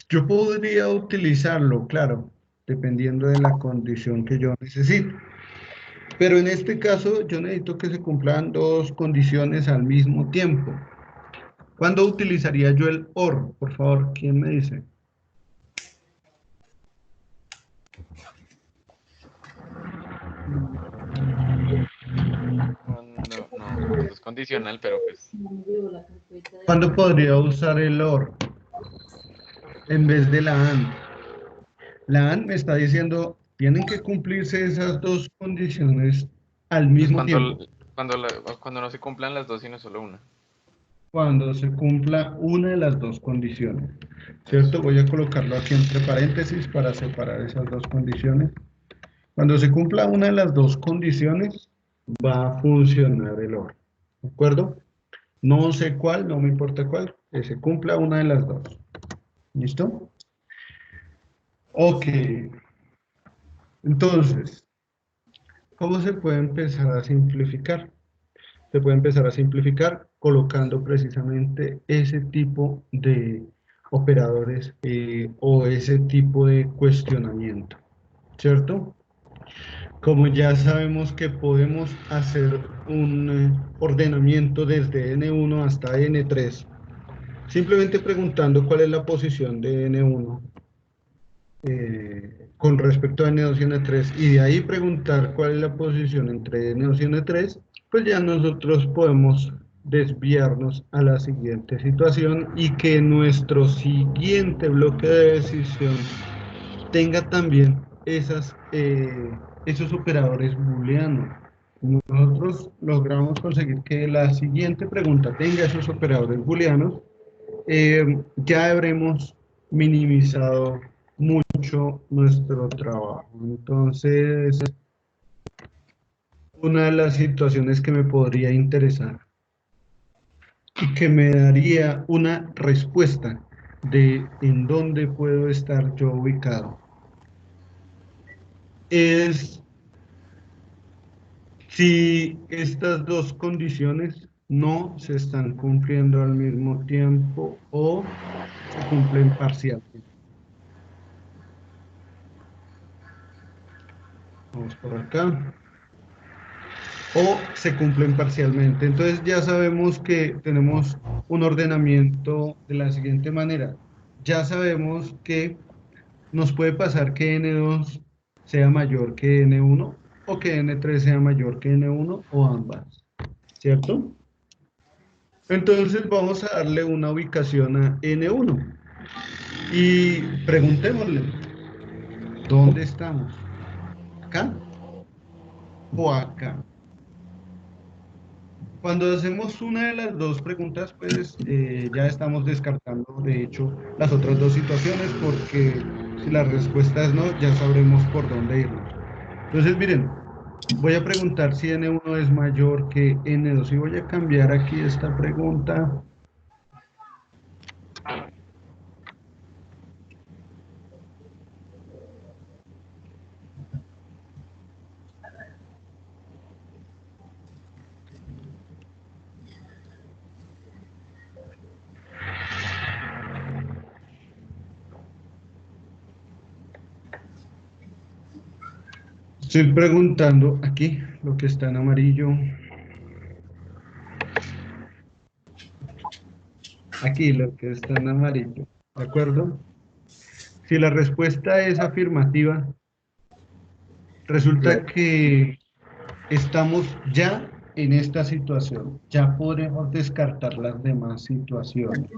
Yo podría utilizarlo, claro, dependiendo de la condición que yo necesite. Pero en este caso yo necesito que se cumplan dos condiciones al mismo tiempo. ¿Cuándo utilizaría yo el OR? Por favor, ¿quién me dice? Cuando es condicional, pero pues ¿Cuándo podría usar el OR en vez de la AND? La AND me está diciendo, tienen que cumplirse esas dos condiciones al pues mismo tiempo. cuando no se cumplan las dos, sino solo una. Cuando se cumpla una de las dos condiciones. Eso. ¿Cierto? Voy a colocarlo aquí entre paréntesis para separar esas dos condiciones. Cuando se cumpla una de las dos condiciones, va a funcionar el OR. ¿De acuerdo? No sé cuál, no me importa cuál, que se cumpla una de las dos. ¿Listo? Ok. Entonces, ¿cómo se puede empezar a simplificar? Se puede empezar a simplificar colocando precisamente ese tipo de operadores o ese tipo de cuestionamiento, ¿cierto? Como ya sabemos que podemos hacer un ordenamiento desde N1 hasta N3, simplemente preguntando cuál es la posición de N1 con respecto a N2 y N3, y de ahí preguntar cuál es la posición entre N2 y N3, pues ya nosotros podemos desviarnos a la siguiente situación y que nuestro siguiente bloque de decisión tenga también esos operadores booleanos. Nosotros logramos conseguir que la siguiente pregunta tenga esos operadores booleanos, ya habremos minimizado mucho nuestro trabajo. Entonces, una de las situaciones que me podría interesar y que me daría una respuesta de en dónde puedo estar yo ubicado es si estas dos condiciones no se están cumpliendo al mismo tiempo o se cumplen parcialmente. Vamos por acá. O se cumplen parcialmente. Entonces ya sabemos que tenemos un ordenamiento de la siguiente manera. Ya sabemos que nos puede pasar que N2 sea mayor que N1 o que N3 sea mayor que N1 o ambas, ¿cierto? Entonces vamos a darle una ubicación a N1 y preguntémosle, ¿dónde estamos? ¿Acá o acá? Cuando hacemos una de las dos preguntas, pues ya estamos descartando, de hecho, las otras dos situaciones, porque si la respuesta es no, ya sabremos por dónde irnos. Entonces, miren, voy a preguntar si N1 es mayor que N2 y voy a cambiar aquí esta pregunta. Estoy preguntando aquí lo que está en amarillo. Aquí lo que está en amarillo, ¿de acuerdo? Si la respuesta es afirmativa, resulta que estamos ya en esta situación, ya podremos descartar las demás situaciones.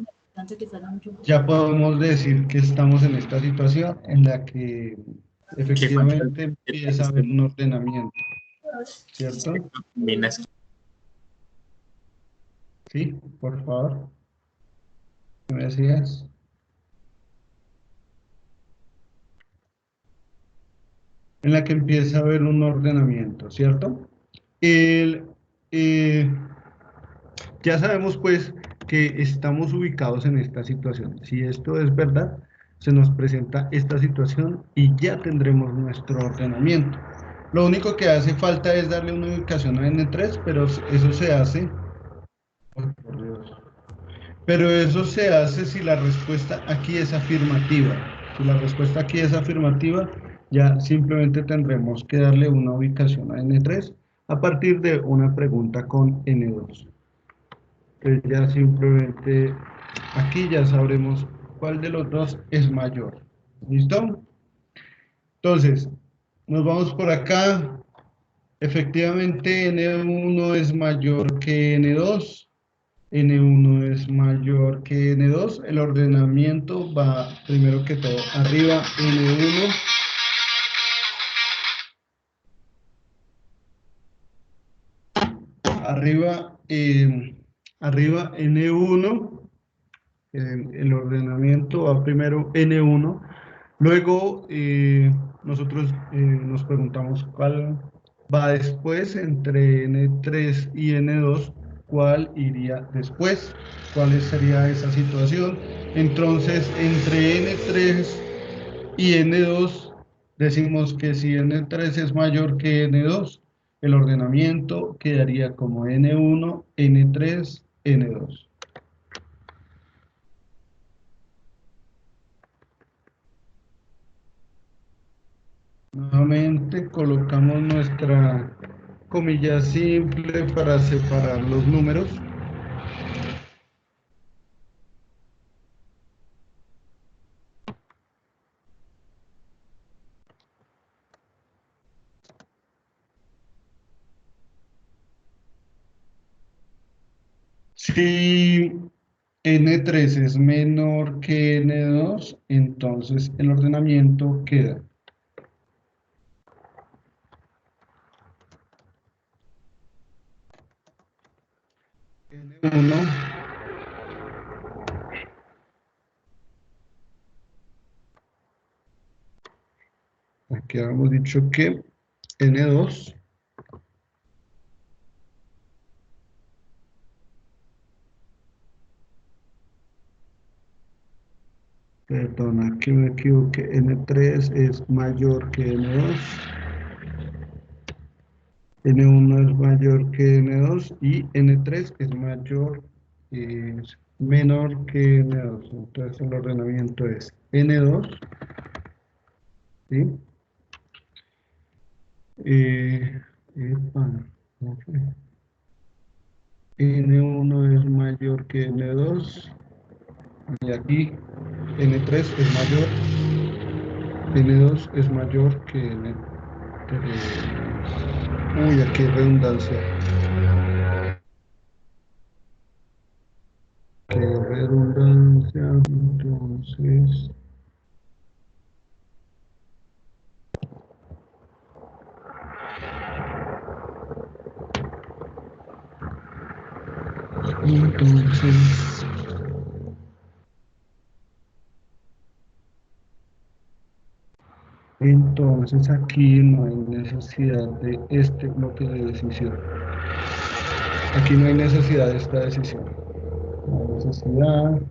Ya podemos decir que estamos en esta situación en la que efectivamente empieza a haber un ordenamiento, ¿cierto? Sí, por favor. ¿Qué me decías? En la que empieza a haber un ordenamiento, ¿cierto? El, eh, ya sabemos pues que estamos ubicados en esta situación. Si esto es verdad, se nos presenta esta situación y ya tendremos nuestro ordenamiento. Lo único que hace falta es darle una ubicación a N3, pero eso se hace. Ay, por Dios. Pero eso se hace si la respuesta aquí es afirmativa. Si la respuesta aquí es afirmativa, ya simplemente tendremos que darle una ubicación a N3 a partir de una pregunta con N2. Entonces ya simplemente aquí ya sabremos cuál de los dos es mayor. ¿Listo? Entonces, nos vamos por acá. Efectivamente, N1 es mayor que N2. N1 es mayor que N2. El ordenamiento va primero que todo arriba N1. Arriba N1. El ordenamiento va primero N1. Luego nosotros nos preguntamos cuál va después entre N3 y N2, cuál iría después, cuál sería esa situación. Entonces, entre N3 y N2, decimos que si N3 es mayor que N2, el ordenamiento quedaría como N1, N3, N2. Nuevamente colocamos nuestra comilla simple para separar los números. Si N3 es menor que N2, entonces el ordenamiento queda N1. Aquí habíamos dicho que N2. Perdona que me equivoqué. N3 es mayor que N2. N1 es mayor que N2 y N3 es menor que N2. Entonces el ordenamiento es N2, ¿sí? Epa, ¿cómo fue? N1 es mayor que N2 y aquí N3 es mayor, N2 es mayor que N3. Uy, aquí hay redundancia. Qué redundancia, entonces. Entonces, entonces aquí no hay necesidad de este bloque de decisión. Aquí no hay necesidad de esta decisión. No hay necesidad.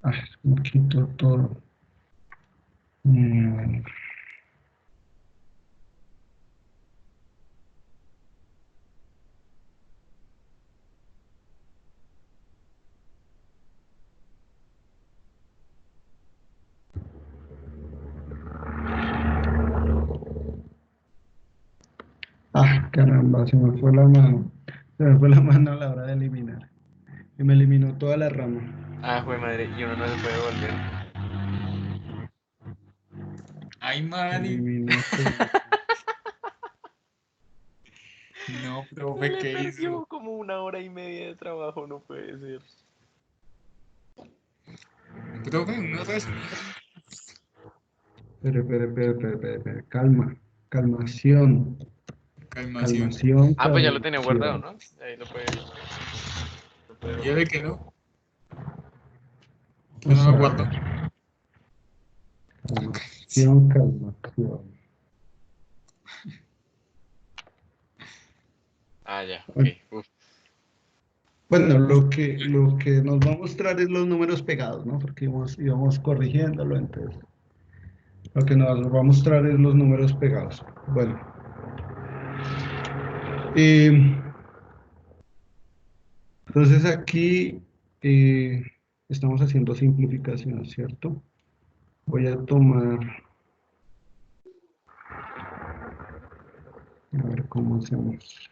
Ah, me quito todo. Mm. Ah, caramba, se me fue la mano. Se me fue la mano a la hora de eliminar. Y me eliminó toda la rama. Ah, jue madre, y uno no se puede volver. Ay, Mari. Eliminó todo. No, Se profe, le ¿qué perdió hizo? como 1 hora y media de trabajo, no puede ser. Profe, uno resumido. Espere, calma. calmación, Calmación. calmación, Ah, pues ya lo tenía guardado, calmación. ¿no? Ahí lo puede ¿Y de qué no? Yo O no lo sea, guardo. calmación, calmación. Ah, ya, ok. Uf. Bueno, lo que nos va a mostrar es los números pegados, ¿no? Porque íbamos corrigiéndolo, entonces. Lo que nos va a mostrar es los números pegados. Bueno. Entonces aquí estamos haciendo simplificación, ¿cierto? Voy a tomar, a ver cómo hacemos.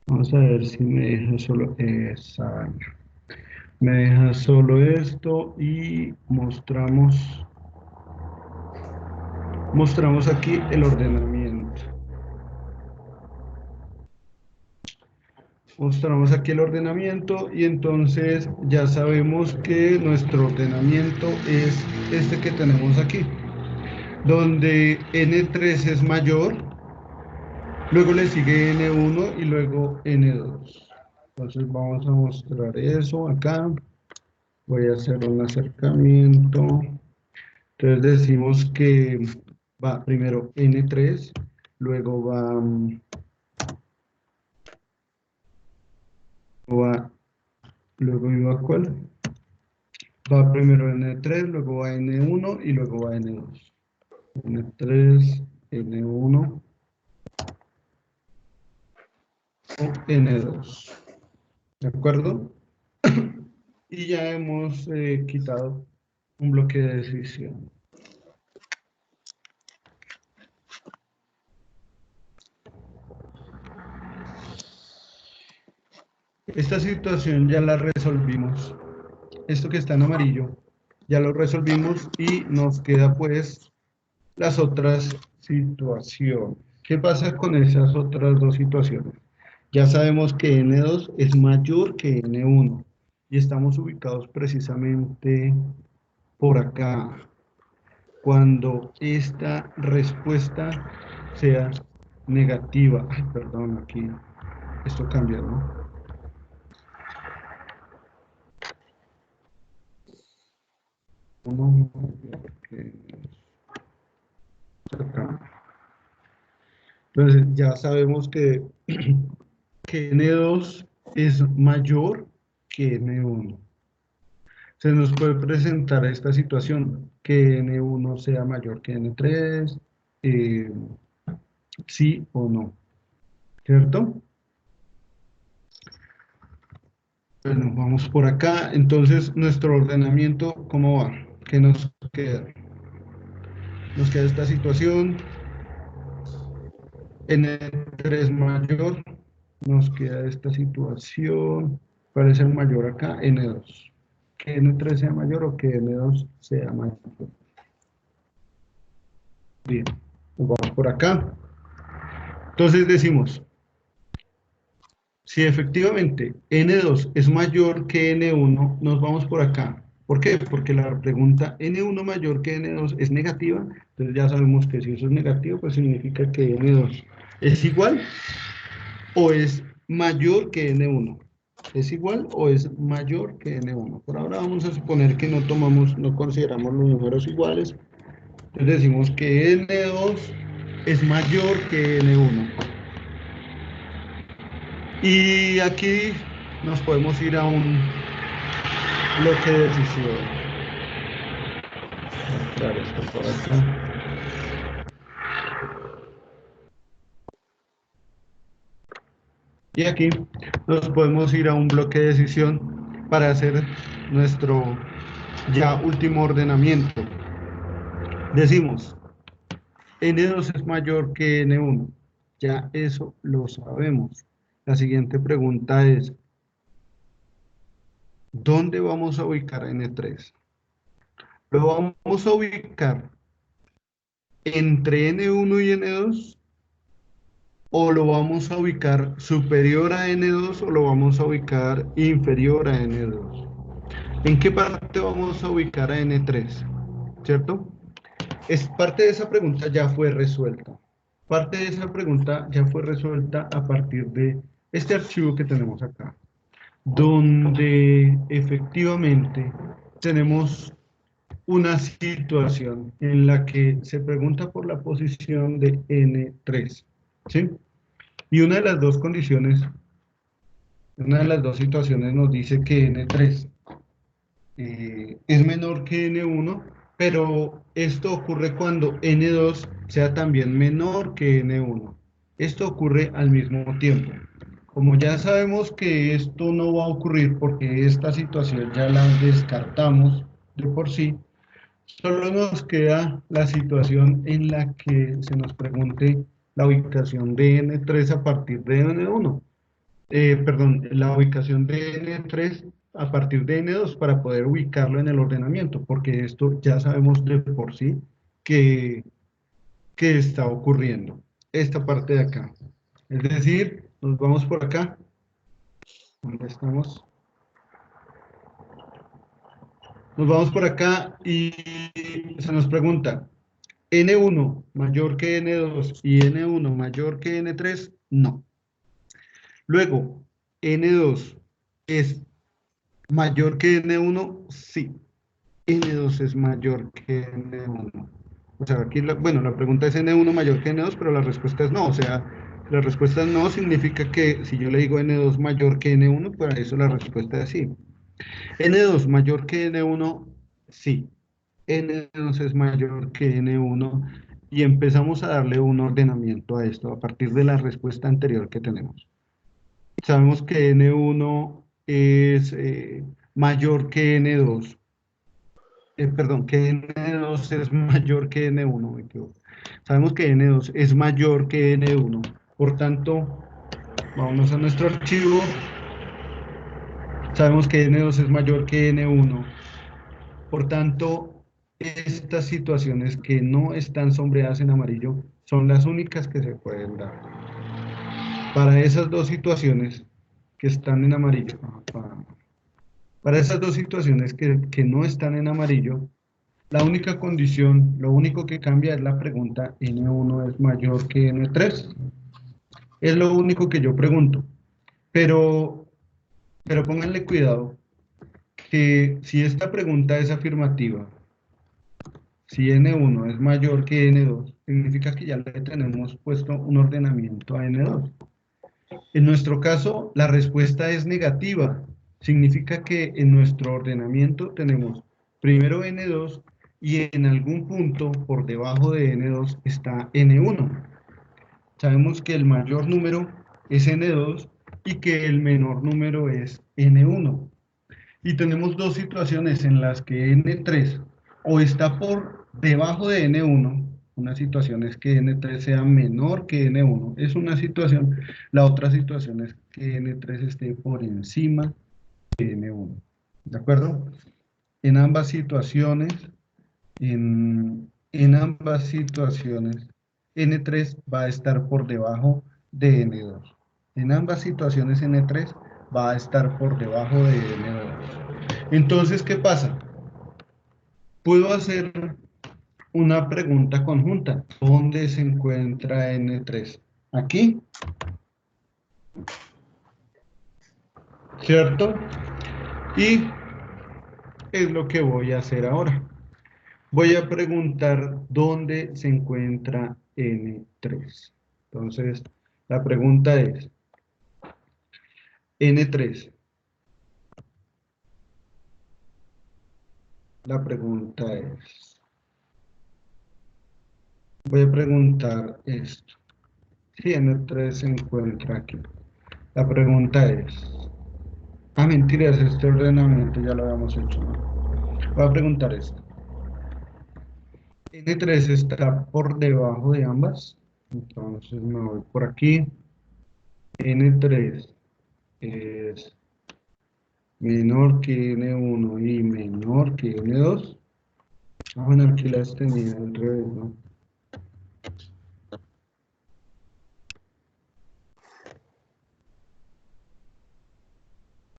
Vamos a ver si me deja solo esa. Me deja solo esto y mostramos aquí el ordenamiento. Mostramos aquí el ordenamiento y entonces ya sabemos que nuestro ordenamiento es este que tenemos aquí, donde N3 es mayor, luego le sigue N1 y luego N2. Entonces vamos a mostrar eso acá. Voy a hacer un acercamiento. Entonces decimos que va primero N3, luego luego iba ¿cuál? Va primero N3, luego va N1 y luego va N2. N3, N1 o N2. ¿De acuerdo? Y ya hemos quitado un bloque de decisión. Esta situación ya la resolvimos. Esto que está en amarillo, ya lo resolvimos y nos queda pues las otras situaciones. ¿Qué pasa con esas otras dos situaciones? Ya sabemos que N2 es mayor que N1 y estamos ubicados precisamente por acá. Cuando esta respuesta sea negativa. Ay, perdón, aquí esto cambia, ¿no? Uno mayor que acá. Entonces ya sabemos que N2 es mayor que N1. Se nos puede presentar esta situación, que N1 sea mayor que N3, sí o no, ¿cierto? Bueno, vamos por acá. Entonces, nuestro ordenamiento, ¿cómo va? ¿Qué nos queda? Nos queda esta situación, N3 mayor, nos queda esta situación, ¿cuál es el mayor acá? N2. Que N3 sea mayor o que N2 sea mayor. Bien, pues vamos por acá. Entonces decimos, si efectivamente N2 es mayor que N1, nos vamos por acá. ¿Por qué? Porque la pregunta N1 mayor que N2 es negativa, entonces ya sabemos que si eso es negativo, pues significa que N2 es igual o es mayor que N1. ¿Es igual o es mayor que N1? Por ahora vamos a suponer que no consideramos los números iguales. Entonces decimos que N2 es mayor que N1. Y aquí nos podemos ir a un bloque de decisión. Voy a mostrar esto por acá. Y aquí nos podemos ir a un bloque de decisión para hacer nuestro ya último ordenamiento. Decimos, N2 es mayor que N1. Ya eso lo sabemos. La siguiente pregunta es, ¿dónde vamos a ubicar a N3? Lo vamos a ubicar entre N1 y N2, o lo vamos a ubicar superior a N2 o lo vamos a ubicar inferior a N2. ¿En qué parte vamos a ubicar a N3? ¿Cierto? Parte de esa pregunta ya fue resuelta. Parte de esa pregunta ya fue resuelta a partir de este archivo que tenemos acá, donde efectivamente tenemos una situación en la que se pregunta por la posición de N3, ¿sí? Y una de las dos situaciones nos dice que N3 es menor que N1, pero esto ocurre cuando N2 sea también menor que N1. Esto ocurre al mismo tiempo. Como ya sabemos que esto no va a ocurrir porque esta situación ya la descartamos de por sí, solo nos queda la situación en la que se nos pregunte la ubicación de N3 a partir de N1. Perdón, la ubicación de N3 a partir de N2 para poder ubicarlo en el ordenamiento, porque esto ya sabemos de por sí que, que está ocurriendo. Esta parte de acá. Es decir, nos vamos por acá. ¿Dónde estamos? Nos vamos por acá y se nos pregunta, ¿N1 mayor que N2 y N1 mayor que N3? No. Luego, ¿N2 es mayor que N1? Sí. N2 es mayor que N1. O sea, aquí, bueno, la pregunta es N1 mayor que N2, pero la respuesta es no. O sea, la respuesta no significa que si yo le digo N2 mayor que N1, para eso la respuesta es sí. N2 mayor que N1, sí. N2 es mayor que N1 y empezamos a darle un ordenamiento a esto a partir de la respuesta anterior que tenemos. Sabemos que N1 es mayor que N2. Perdón, que N2 es mayor que N1, me equivoco. Sabemos que N2 es mayor que N1. Por tanto, vámonos a nuestro archivo. Sabemos que N2 es mayor que N1. Por tanto, estas situaciones que no están sombreadas en amarillo son las únicas que se pueden dar. Para esas dos situaciones que están en amarillo, para esas dos situaciones que no están en amarillo, la única condición, lo único que cambia es la pregunta N1 es mayor que N3. Es lo único que yo pregunto. Pero, pero pónganle cuidado que si esta pregunta es afirmativa, si N1 es mayor que N2, significa que ya le tenemos puesto un ordenamiento a N2. En nuestro caso, la respuesta es negativa. Significa que en nuestro ordenamiento tenemos primero N2 y en algún punto por debajo de N2 está N1. Sabemos que el mayor número es N2 y que el menor número es N1. Y tenemos dos situaciones en las que N3 o está por debajo de N1, una situación es que N3 sea menor que N1, es una situación, la otra situación es que N3 esté por encima de N1, ¿de acuerdo? En ambas situaciones, en ambas situaciones, N3 va a estar por debajo de N2. En ambas situaciones N3 va a estar por debajo de N2. Entonces, ¿qué pasa? Puedo hacer una pregunta conjunta. ¿Dónde se encuentra N3? Aquí, ¿cierto? Y es lo que voy a hacer ahora. Voy a preguntar dónde se encuentra N3. Entonces, la pregunta es, N3. La pregunta es, voy a preguntar esto. Si N3 se encuentra aquí. La pregunta es, mentiras, este ordenamiento ya lo habíamos hecho, ¿no? Voy a preguntar esto. N3 está por debajo de ambas. Entonces me voy por aquí. N3 es menor que N1 y menor que N2. Bueno, aquí las tenía al revés, ¿no?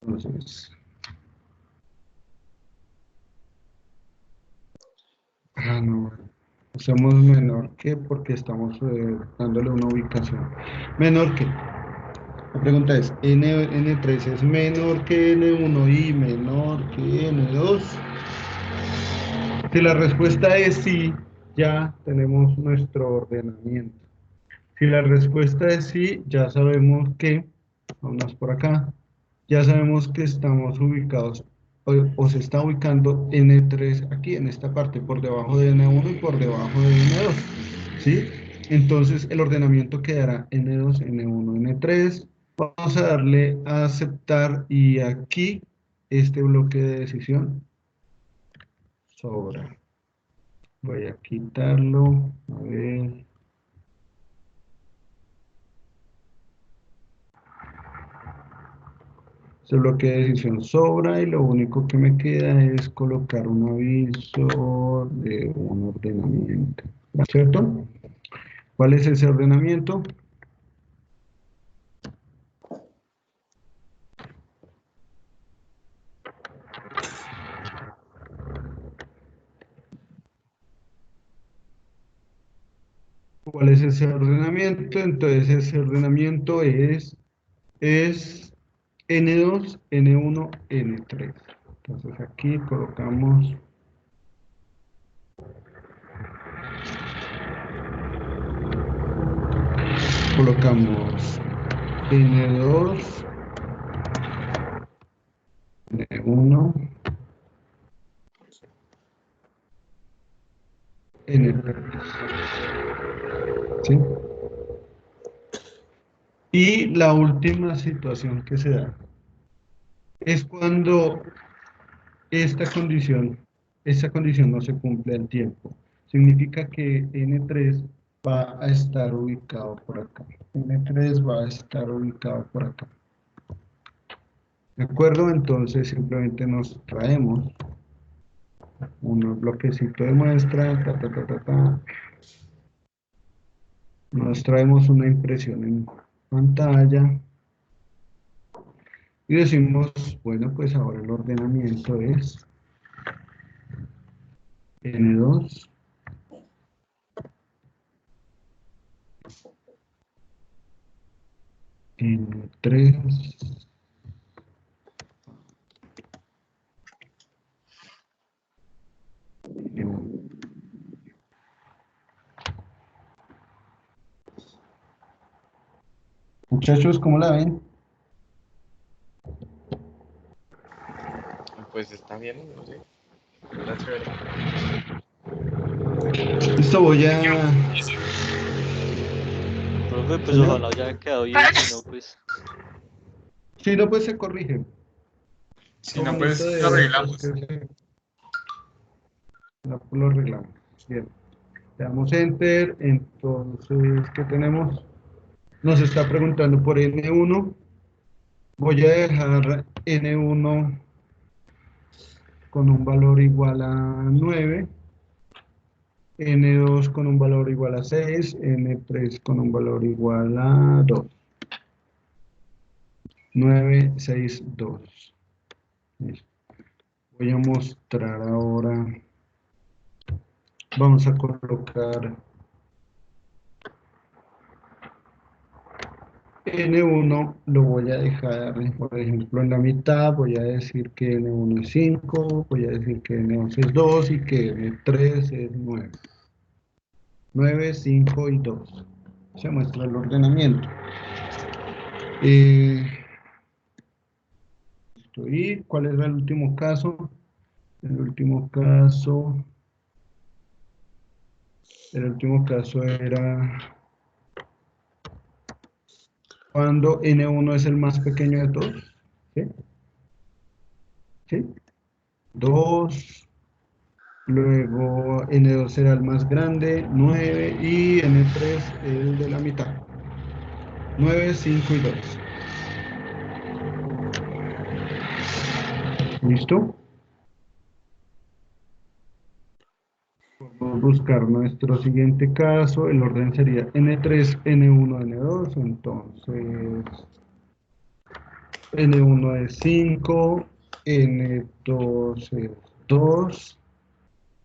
Entonces, No. Usamos menor que porque estamos dándole una ubicación. Menor que. La pregunta es, N3 es menor que N1 y menor que N2. Si la respuesta es sí, ya tenemos nuestro ordenamiento. Si la respuesta es sí, ya sabemos que, vamos por acá, ya sabemos que estamos ubicados o se está ubicando N3 aquí en esta parte, por debajo de N1 y por debajo de N2, ¿sí? Entonces el ordenamiento quedará N2, N1, N3. Vamos a darle a aceptar y aquí este bloque de decisión sobra. Voy a quitarlo, a ver. Este bloque de decisión sobra y lo único que me queda es colocar un aviso de un ordenamiento, ¿cierto? ¿Cuál es ese ordenamiento? ¿Cuál es ese ordenamiento? Entonces ese ordenamiento es N2, N1, N3. Entonces aquí colocamos N2, N1, N3. ¿Sí? Y la última situación que se da es cuando esta condición no se cumple al tiempo. Significa que N3 va a estar ubicado por acá. N3 va a estar ubicado por acá. ¿De acuerdo? Entonces simplemente nos traemos un bloquecito de muestra, nos traemos una impresión en pantalla y decimos, bueno, pues ahora el ordenamiento es N2, N3, N1. Muchachos, ¿cómo la ven? Pues está bien, no sé. Está chévere. Listo, voy a... Profe, pues Señor. ojalá haya quedado bien, si no, pues. Si no, pues se corrige. Si Lo no, bonito pues de lo esto arreglamos. es que lo arreglamos. Bien. Le damos Enter. Entonces, ¿qué tenemos? Nos está preguntando por N1. Voy a dejar N1 con un valor igual a 9. N2 con un valor igual a 6. N3 con un valor igual a 2. 9, 6, 2. Listo. Voy a mostrar ahora. Vamos a colocar N1, lo voy a dejar, por ejemplo, en la mitad. Voy a decir que N1 es 5, voy a decir que N2 es 2 y que N3 es 9. 9, 5 y 2. Se muestra el ordenamiento. ¿Y cuál es el último caso? El último caso era cuando N1 es el más pequeño de todos. ¿Sí? ¿Sí? 2, luego N2 será el más grande, 9 y N3 el de la mitad. 9, 5 y 2. ¿Listo? Vamos a buscar nuestro siguiente caso. El orden sería N3, N1, N2. Entonces, N1 es 5, N2 es 2,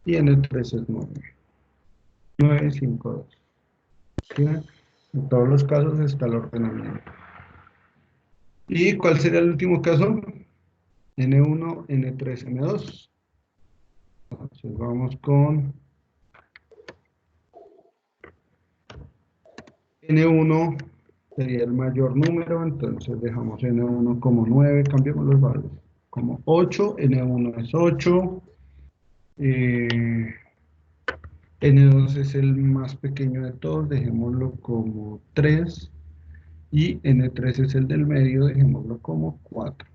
y N3 es 9. 9, 5, 2. ¿Sí? En todos los casos está el ordenamiento. ¿Y cuál sería el último caso? N1, N3, N2. Entonces vamos con N1 sería el mayor número, entonces dejamos N1 como 9, cambiamos los valores. Como 8, N1 es 8. N2 es el más pequeño de todos, dejémoslo como 3. Y N3 es el del medio, dejémoslo como 4.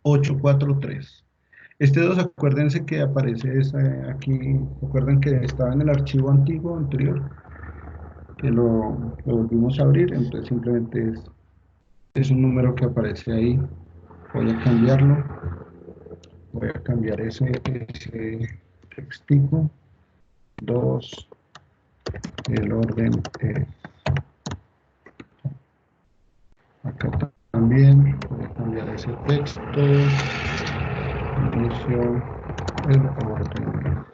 8, 4, 3. Este 2, acuérdense que aparece aquí, recuerden que estaba en el archivo antiguo, anterior, que lo volvimos a abrir, entonces simplemente es un número que aparece ahí. Voy a cambiarlo, voy a cambiar ese textico. 2, el orden es acá también, voy a cambiar ese texto, inicio el orden.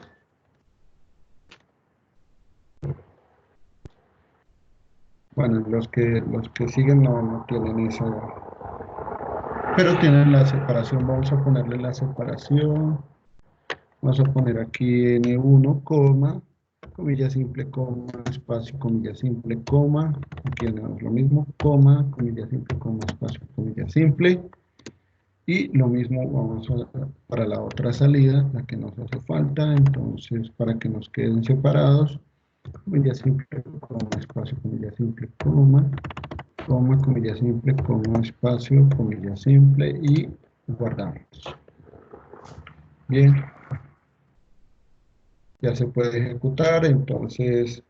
Bueno, los que siguen no tienen esa, pero tienen la separación. Vamos a ponerle la separación. Vamos a poner aquí N1, coma, comilla simple, coma, espacio, comilla simple, coma. Aquí tenemos lo mismo, coma, comilla simple, coma, espacio, comilla simple. Y lo mismo vamos a para la otra salida, la que nos hace falta. Entonces, para que nos queden separados, comilla simple, coma, espacio, comilla simple, coma, comilla simple, coma, espacio, comilla simple y guardamos. Bien, ya se puede ejecutar. Entonces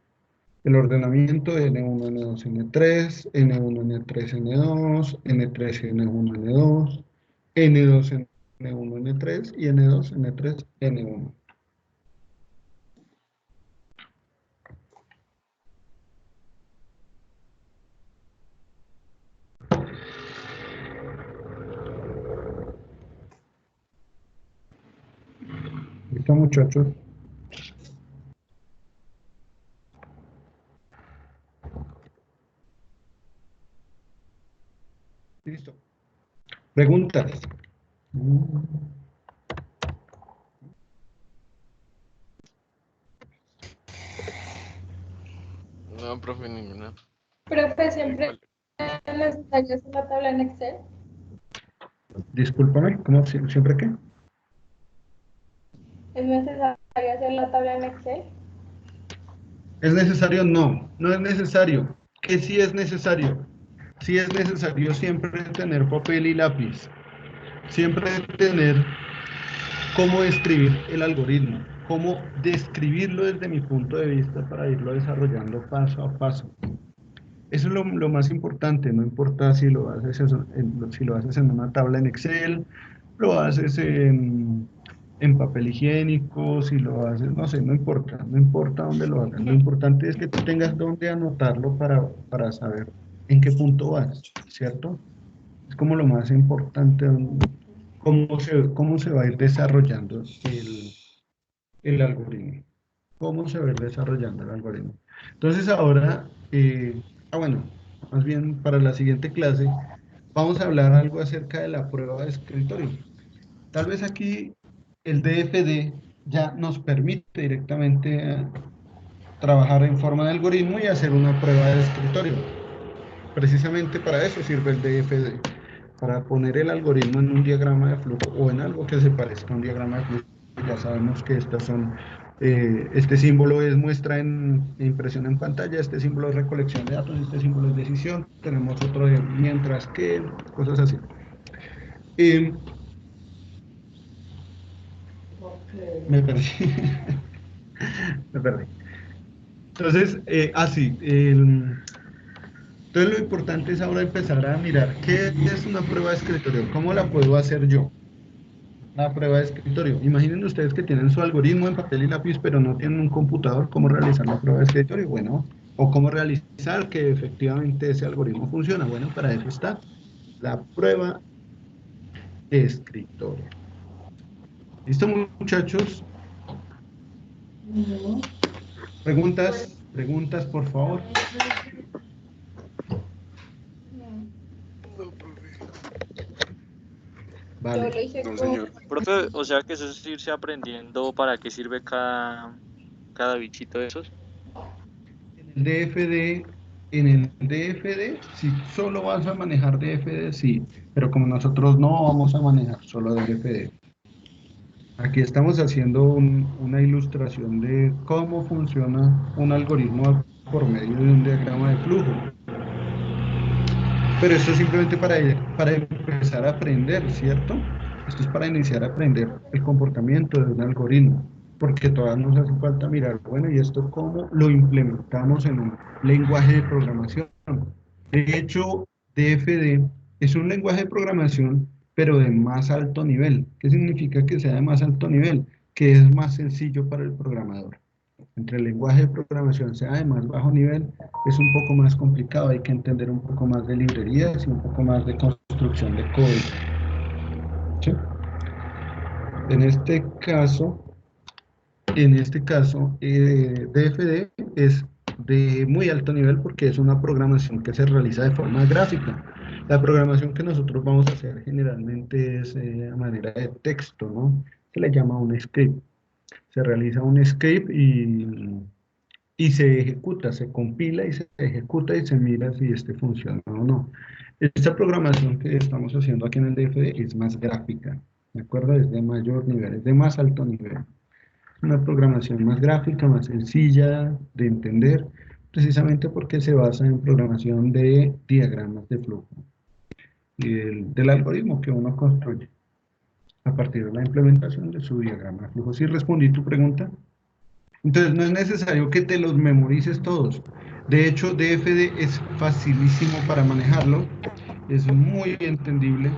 el ordenamiento de N1, N2, N3, N1, N3, N2, N3, N1, N2, N2, N1, N3 y N2, N3, N1. ¿Listo, muchachos? Listo. ¿Preguntas? No, profe, ninguna. Profe, siempre es necesario hacer la tabla en Excel. Discúlpame, ¿cómo siempre qué? ¿Es necesario hacer la tabla en Excel? ¿Es necesario? No, no es necesario. ¿Qué sí es necesario? Sí es necesario siempre tener papel y lápiz. Siempre tener cómo describir el algoritmo, cómo describirlo desde mi punto de vista para irlo desarrollando paso a paso. Eso es lo más importante, no importa si lo haces en una tabla en Excel, lo haces en papel higiénico, si lo haces, no sé, no importa dónde lo hagas. Lo importante es que tú tengas dónde anotarlo para saber en qué punto vas, ¿cierto? Es como lo más importante, cómo se va a ir desarrollando el algoritmo. Cómo se va a ir desarrollando el algoritmo. Entonces ahora, bueno, más bien para la siguiente clase, vamos a hablar algo acerca de la prueba de escritorio. Tal vez aquí el DFD ya nos permite directamente trabajar en forma de algoritmo y hacer una prueba de escritorio. Precisamente para eso sirve el DFD, para poner el algoritmo en un diagrama de flujo o en algo que se parezca a un diagrama de flujo. Ya sabemos que estas son, este símbolo es muestra en impresión en pantalla, este símbolo es recolección de datos, este símbolo es decisión, tenemos otro de mientras que, cosas así. Me perdí. Me perdí. Entonces, así, entonces lo importante es ahora empezar a mirar qué es una prueba de escritorio, cómo la puedo hacer yo. Una prueba de escritorio. Imaginen ustedes que tienen su algoritmo en papel y lápiz, pero no tienen un computador. ¿Cómo realizar la prueba de escritorio? Bueno, o cómo realizar que efectivamente ese algoritmo funciona. Bueno, para eso está la prueba de escritorio. ¿Listo, muchachos? Preguntas, por favor. Yo Vale. lo hice No, con... señor. Profe, o sea que eso es irse aprendiendo para qué sirve cada bichito de esos. En el DFD, en el DFD, si solo vas a manejar DFD, sí, pero como nosotros no vamos a manejar solo DFD, aquí estamos haciendo una ilustración de cómo funciona un algoritmo por medio de un diagrama de flujo. Pero esto es simplemente para empezar a aprender, ¿cierto? Esto es para iniciar a aprender el comportamiento de un algoritmo, porque todavía nos hace falta mirar, bueno, ¿y esto cómo lo implementamos en un lenguaje de programación? De hecho, DFD es un lenguaje de programación, pero de más alto nivel. ¿Qué significa que sea de más alto nivel? Que es más sencillo para el programador. Entre el lenguaje de programación sea de más bajo nivel, es un poco más complicado, hay que entender un poco más de librerías y un poco más de construcción de código. ¿Sí? En este caso, DFD es de muy alto nivel porque es una programación que se realiza de forma gráfica. La programación que nosotros vamos a hacer generalmente es a manera de texto, ¿no? Se le llama un script. Se realiza un script y se ejecuta, se compila y se ejecuta y se mira si este funciona o no. Esta programación que estamos haciendo aquí en el DFD es más gráfica, ¿de acuerdo? Es de mayor nivel, es de más alto nivel. Una programación más gráfica, más sencilla de entender, precisamente porque se basa en programación de diagramas de flujo y del algoritmo que uno construye a partir de la implementación de su diagrama de flujo. ¿Sí respondí tu pregunta? Entonces no es necesario que te los memorices todos. De hecho, DFD es facilísimo para manejarlo, es muy entendible.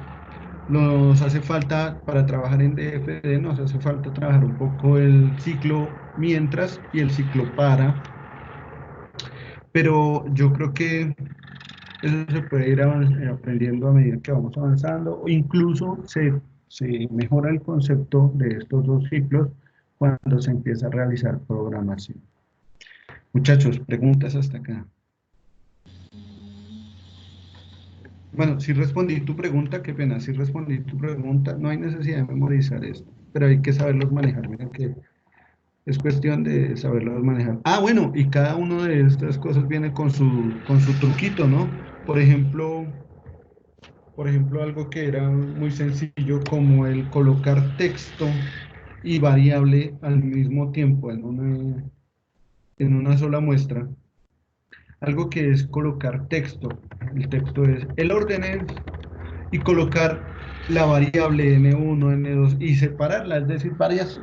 Nos hace falta, para trabajar en DFD, nos hace falta trabajar un poco el ciclo mientras y el ciclo para, pero yo creo que eso se puede ir aprendiendo a medida que vamos avanzando, o incluso se mejora el concepto de estos dos ciclos cuando se empieza a realizar programación. Muchachos, preguntas hasta acá. Bueno, si respondí tu pregunta, qué pena, si respondí tu pregunta, no hay necesidad de memorizar esto, pero hay que saberlos manejar. Miren que es cuestión de saberlos manejar. Ah, bueno, y cada una de estas cosas viene con su truquito, ¿no? Por ejemplo, algo que era muy sencillo como el colocar texto y variable al mismo tiempo en una sola muestra. Algo que es colocar texto. El texto es, el orden es, y colocar la variable n1, n2 y separarla, es decir, varias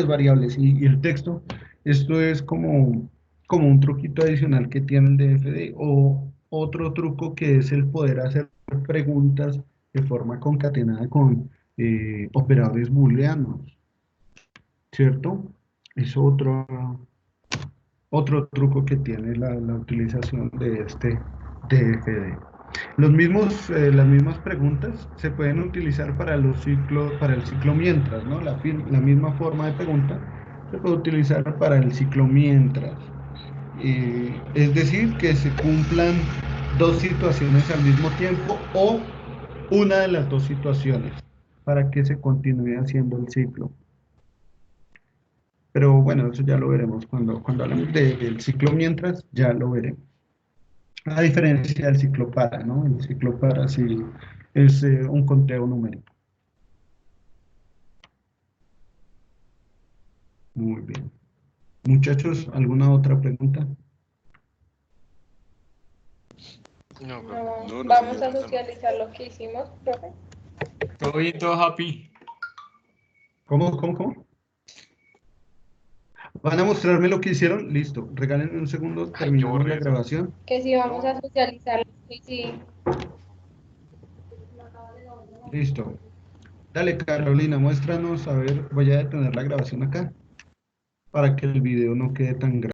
variables y el texto. Esto es como un truquito adicional que tiene el DFD o otro truco que es el poder hacer preguntas de forma concatenada con operadores booleanos, ¿cierto? Es otro truco que tiene la utilización de este DFD. Las mismas preguntas se pueden utilizar para para el ciclo mientras, ¿no? La misma forma de pregunta se puede utilizar para el ciclo mientras. Es decir, que se cumplan dos situaciones al mismo tiempo o una de las dos situaciones para que se continúe haciendo el ciclo. Pero bueno, eso ya lo veremos cuando hablemos del ciclo mientras, ya lo veremos. A diferencia del ciclo para, ¿no? El ciclo para sí es un conteo numérico. Muy bien. Muchachos, ¿alguna otra pregunta? No, profe. No, No, vamos señor. a socializar lo que hicimos, profe. Todo bien, todo happy. ¿Cómo? ¿Van a mostrarme lo que hicieron? Listo. Regálenme un segundo, Ay, yo terminamos borré la eso. grabación. Que si vamos a No. socializar lo que hicimos. Listo. Dale, Carolina, muéstranos. A ver, voy a detener la grabación acá para que el video no quede tan grande.